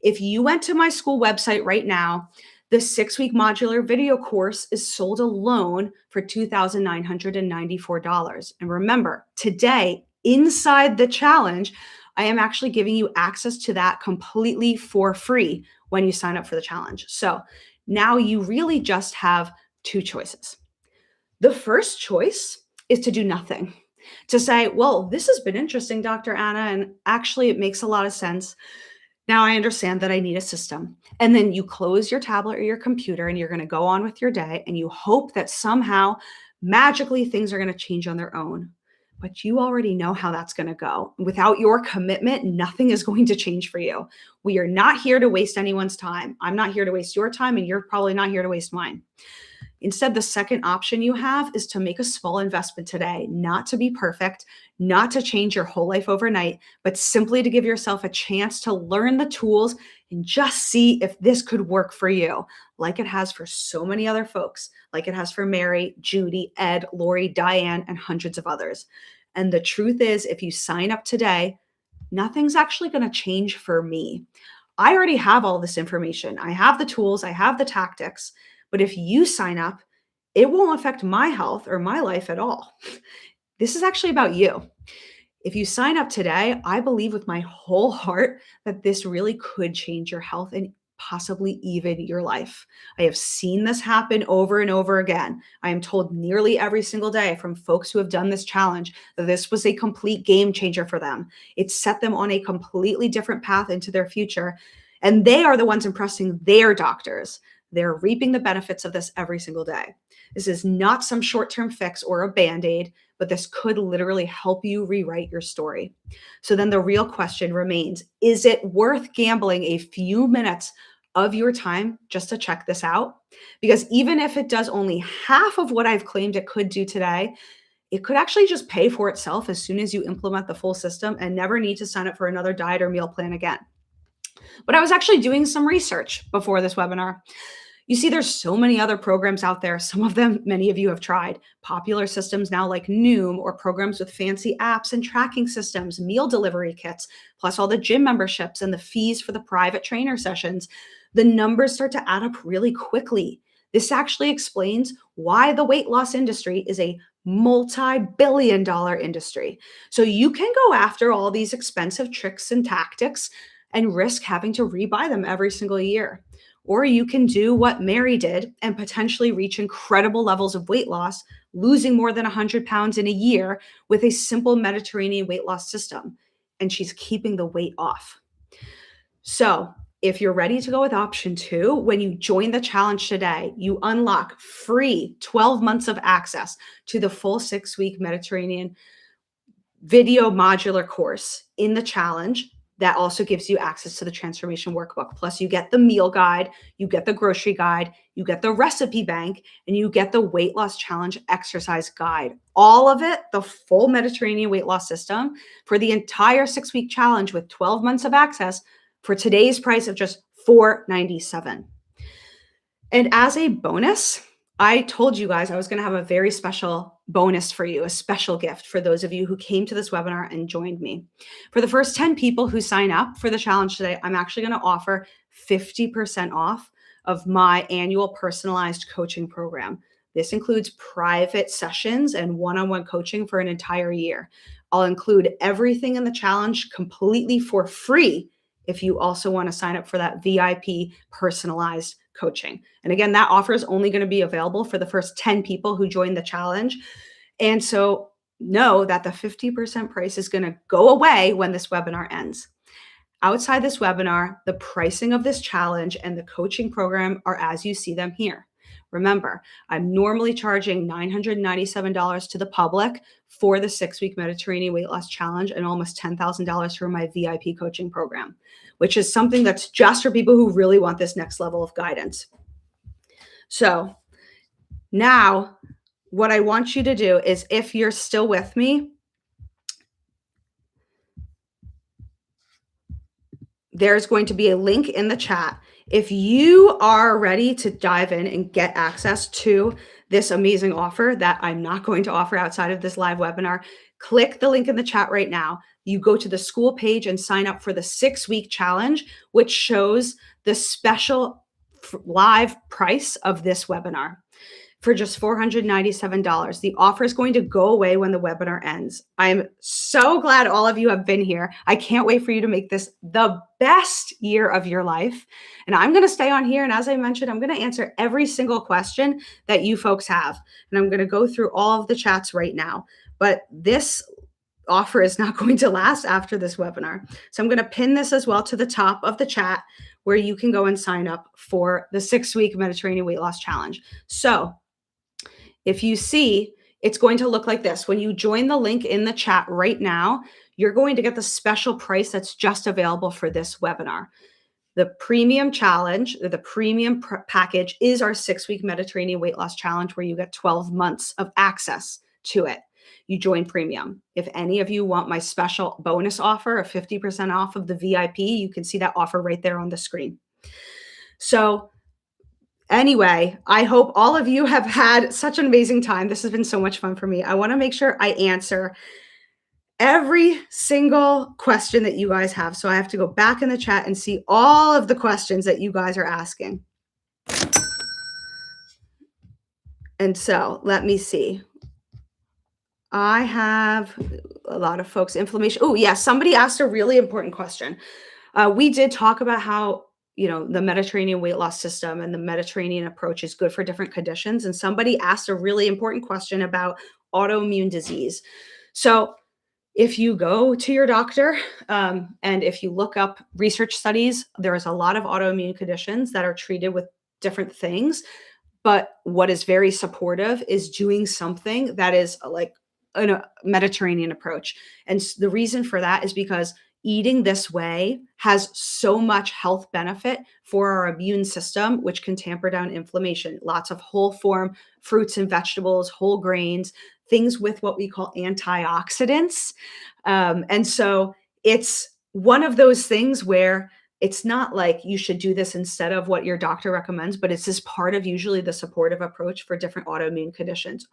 If you went to my school website right now, the 6-week modular video course is sold alone for $2,994. And remember, today, inside the challenge, I am actually giving you access to that completely for free when you sign up for the challenge. So now you really just have two choices. The first choice is to do nothing, to say, well, this has been interesting, Dr. Anna, and actually it makes a lot of sense. Now I understand that I need a system. And then you close your tablet or your computer and you're going to go on with your day and you hope that somehow magically things are going to change on their own. But you already know how that's going to go. Without your commitment, nothing is going to change for you. We are not here to waste anyone's time. I'm not here to waste your time, and you're probably not here to waste mine. Instead, the second option you have is to make a small investment today, not to be perfect, not to change your whole life overnight, but simply to give yourself a chance to learn the tools and just see if this could work for you, like it has for so many other folks, like it has for Mary, Judy, Ed, Lori, Diane, and hundreds of others. And the truth is, if you sign up today, nothing's actually going to change for me. I already have all this information. I have the tools, I have the tactics. But if you sign up, it won't affect my health or my life at all. This is actually about you. If you sign up today, I believe with my whole heart that this really could change your health and possibly even your life. I have seen this happen over and over again. I am told nearly every single day from folks who have done this challenge that this was a complete game changer for them. It set them on a completely different path into their future. And they are the ones impressing their doctors. They're reaping the benefits of this every single day. This is not some short-term fix or a Band-Aid, but this could literally help you rewrite your story. So then the real question remains, is it worth gambling a few minutes of your time just to check this out? Because even if it does only half of what I've claimed it could do today, it could actually just pay for itself as soon as you implement the full system and never need to sign up for another diet or meal plan again. But I was actually doing some research before this webinar. You see, there's so many other programs out there. Some of them, many of you have tried. Popular systems now like Noom, or programs with fancy apps and tracking systems, meal delivery kits, plus all the gym memberships and the fees for the private trainer sessions. The numbers start to add up really quickly. This actually explains why the weight loss industry is a multi-billion-dollar industry. So you can go after all these expensive tricks and tactics and risk having to rebuy them every single year. Or you can do what Mary did and potentially reach incredible levels of weight loss, losing more than 100 pounds in a year with a simple Mediterranean weight loss system. And she's keeping the weight off. So if you're ready to go with option 2, when you join the challenge today, you unlock free 12 months of access to the full 6-week Mediterranean video modular course in the challenge. That also gives you access to the transformation workbook. Plus you get the meal guide, you get the grocery guide, you get the recipe bank, and you get the weight loss challenge exercise guide. All of it, the full Mediterranean weight loss system for the entire 6-week challenge with 12 months of access for today's price of just $497. And as a bonus, I told you guys I was going to have a very special bonus for you, a special gift for those of you who came to this webinar and joined me. For the first 10 people who sign up for the challenge today, I'm actually going to offer 50% off of my annual personalized coaching program. This includes private sessions and one-on-one coaching for an entire year. I'll include everything in the challenge completely for free if you also want to sign up for that VIP personalized coaching. And again, that offer is only going to be available for the first 10 people who join the challenge. And so know that the 50% price is going to go away when this webinar ends. Outside this webinar, the pricing of this challenge and the coaching program are as you see them here. Remember, I'm normally charging $997 to the public for the 6-week Mediterranean weight loss challenge and almost $10,000 for my VIP coaching program, which is something that's just for people who really want this next level of guidance. So now what I want you to do is, if you're still with me, there's going to be a link in the chat. If you are ready to dive in and get access to this amazing offer that I'm not going to offer outside of this live webinar, click the link in the chat right now. You go to the school page and sign up for the 6-week challenge, which shows the special live price of this webinar for just $497. The offer is going to go away when the webinar ends. I'm so glad all of you have been here. I can't wait for you to make this the best year of your life. And I'm going to stay on here. And as I mentioned, I'm going to answer every single question that you folks have. And I'm going to go through all of the chats right now. But this offer is not going to last after this webinar. So I'm going to pin this as well to the top of the chat where you can go and sign up for the 6-week Mediterranean weight loss challenge. So if you see, it's going to look like this. When you join the link in the chat right now, you're going to get the special price that's just available for this webinar. The premium challenge, the premium package is our 6-week Mediterranean weight loss challenge where you get 12 months of access to it. You join premium. If any of you want my special bonus offer of 50% off of the VIP, you can see that offer right there on the screen. So anyway, I hope all of you have had such an amazing time. This has been so much fun for me. I want to make sure I answer every single question that you guys have. So I have to go back in the chat and see all of the questions that you guys are asking. And so let me see. I have a lot of folks, inflammation. Oh, yeah, somebody asked a really important question. We did talk about how, the Mediterranean weight loss system and the Mediterranean approach is good for different conditions. And somebody asked a really important question about autoimmune disease. So if you go to your doctor and if you look up research studies, there is a lot of autoimmune conditions that are treated with different things. But what is very supportive is doing something that is like a Mediterranean approach. And the reason for that is because eating this way has so much health benefit for our immune system, which can tamper down inflammation. Lots of whole form fruits and vegetables, whole grains, things with what we call antioxidants. And so it's one of those things where it's not like you should do this instead of what your doctor recommends, but it's just part of usually the supportive approach for different autoimmune conditions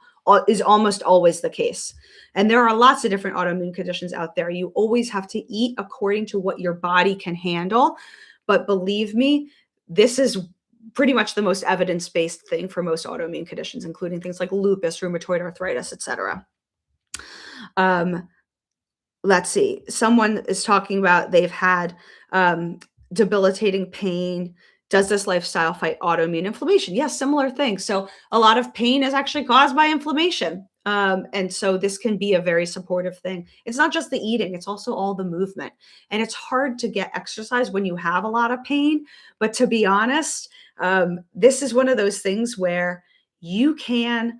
is almost always the case. And there are lots of different autoimmune conditions out there. You always have to eat according to what your body can handle. But believe me, this is pretty much the most evidence-based thing for most autoimmune conditions, including things like lupus, rheumatoid arthritis, etc. Let's see. Someone is talking about they've had debilitating pain. Does this lifestyle fight autoimmune inflammation? Yes, similar thing. So a lot of pain is actually caused by inflammation. And so this can be a very supportive thing. It's not just the eating, it's also all the movement. And it's hard to get exercise when you have a lot of pain. But to be honest, this is one of those things where you can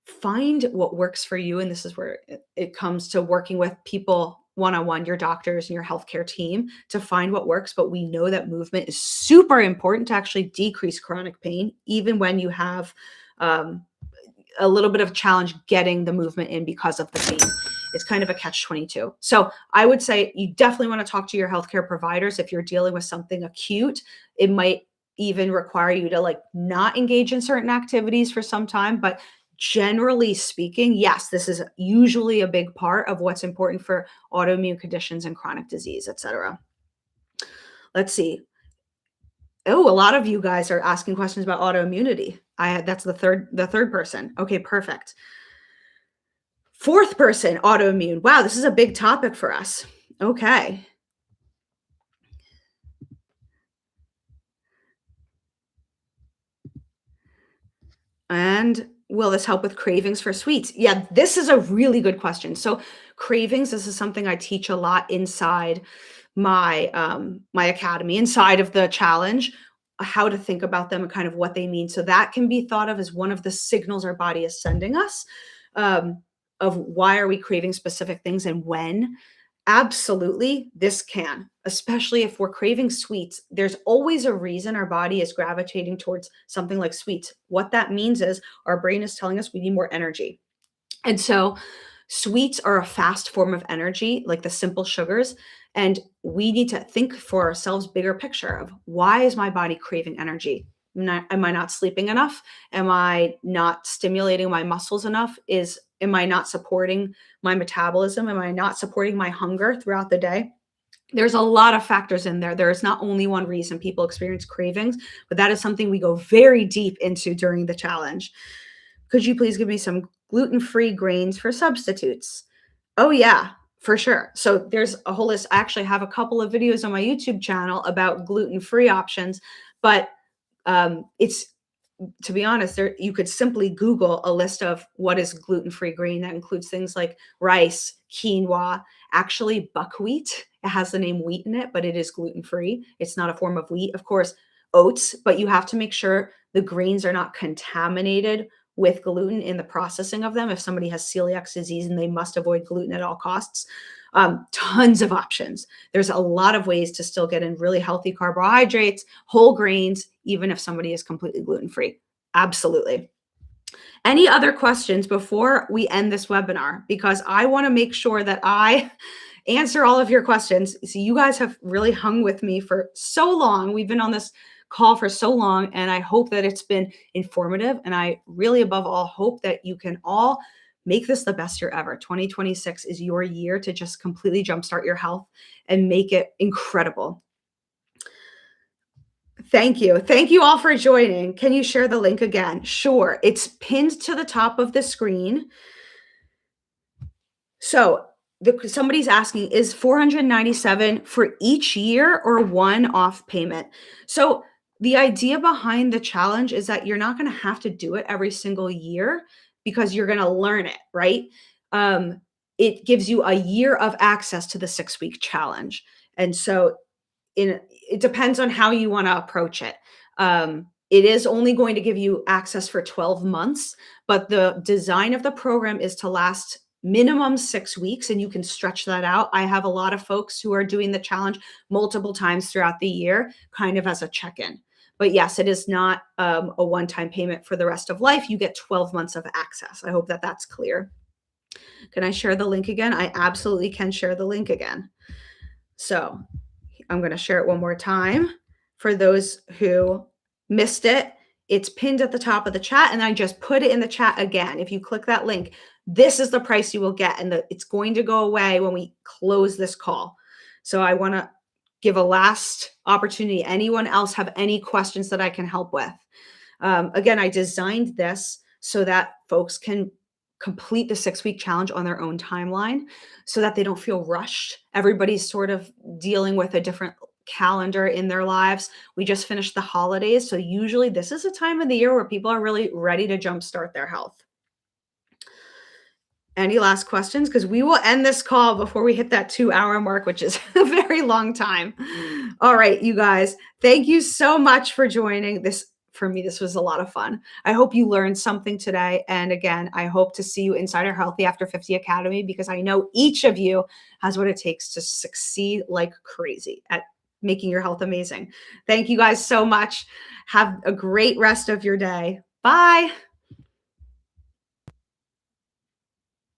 find what works for you. And this is where it comes to working with people one-on-one, your doctors and your healthcare team, to find what works. But we know that movement is super important to actually decrease chronic pain, even when you have a little bit of a challenge getting the movement in because of the pain. It's kind of a catch-22. So I would say you definitely want to talk to your healthcare providers. If you're dealing with something acute, it might even require you to like not engage in certain activities for some time. But generally speaking, yes, this is usually a big part of what's important for autoimmune conditions and chronic disease, etc. Let's see. Oh, a lot of you guys are asking questions about autoimmunity. That's the third person. Okay, perfect. Fourth person, autoimmune. Wow, this is a big topic for us. Okay. And will this help with cravings for sweets? Yeah, this is a really good question. So cravings, this is something I teach a lot inside my my academy, inside of the challenge, how to think about them and kind of what they mean. So that can be thought of as one of the signals our body is sending us, of why are we craving specific things and when. Absolutely, this can, especially if we're craving sweets. There's always a reason our body is gravitating towards something like sweets. What that means is our brain is telling us we need more energy. And so sweets are a fast form of energy, like the simple sugars. And we need to think for ourselves bigger picture of, why is my body craving energy? Am I not sleeping enough? Am I not stimulating my muscles enough? Am I not supporting my metabolism? Am I not supporting my hunger throughout the day? There's a lot of factors in there. There is not only one reason people experience cravings, but that is something we go very deep into during the challenge. Could you please give me some gluten-free grains for substitutes? Oh yeah, for sure. So there's a whole list. I actually have a couple of videos on my YouTube channel about gluten-free options, but it's, to be honest, you could simply Google a list of what is gluten-free grain. That includes things like rice, quinoa, actually buckwheat. It has the name wheat in it, but it is gluten-free. It's not a form of wheat. Of course, oats, but you have to make sure the grains are not contaminated with gluten in the processing of them. If somebody has celiac disease and they must avoid gluten at all costs. Tons of options. There's a lot of ways to still get in really healthy carbohydrates, whole grains, even if somebody is completely gluten-free. Absolutely. Any other questions before we end this webinar? Because I want to make sure that I answer all of your questions. So you guys have really hung with me for so long. We've been on this call for so long, and I hope that it's been informative. And I really, above all, hope that you can all make this the best year ever. 2026 is your year to just completely jumpstart your health and make it incredible. Thank you. Thank you all for joining. Can you share the link again? Sure. It's pinned to the top of the screen. So somebody's asking, is $497 for each year or one-off payment? So the idea behind the challenge is that you're not going to have to do it every single year, because you're going to learn it, right? It gives you a year of access to the 6-week challenge. And so it depends on how you want to approach it. It is only going to give you access for 12 months, but the design of the program is to last minimum 6 weeks, and you can stretch that out. I have a lot of folks who are doing the challenge multiple times throughout the year, kind of as a check-in. But yes, it is not a one-time payment for the rest of life. You get 12 months of access. I hope that that's clear. Can I share the link again? I absolutely can share the link again. So I'm going to share it one more time for those who missed it. It's pinned at the top of the chat, and I just put it in the chat again. If you click that link, this is the price you will get, and it's going to go away when we close this call. So I want to give a last opportunity. Anyone else have any questions that I can help with? Again, I designed this so that folks can complete the 6-week challenge on their own timeline so that they don't feel rushed. Everybody's sort of dealing with a different calendar in their lives. We just finished the holidays. So usually this is a time of the year where people are really ready to jumpstart their health. Any last questions? Because we will end this call before we hit that 2-hour mark, which is a very long time. All right, you guys, thank you so much for joining this. For me, this was a lot of fun. I hope you learned something today. And again, I hope to see you inside our Healthy After 50 Academy, because I know each of you has what it takes to succeed like crazy at making your health amazing. Thank you guys so much. Have a great rest of your day. Bye.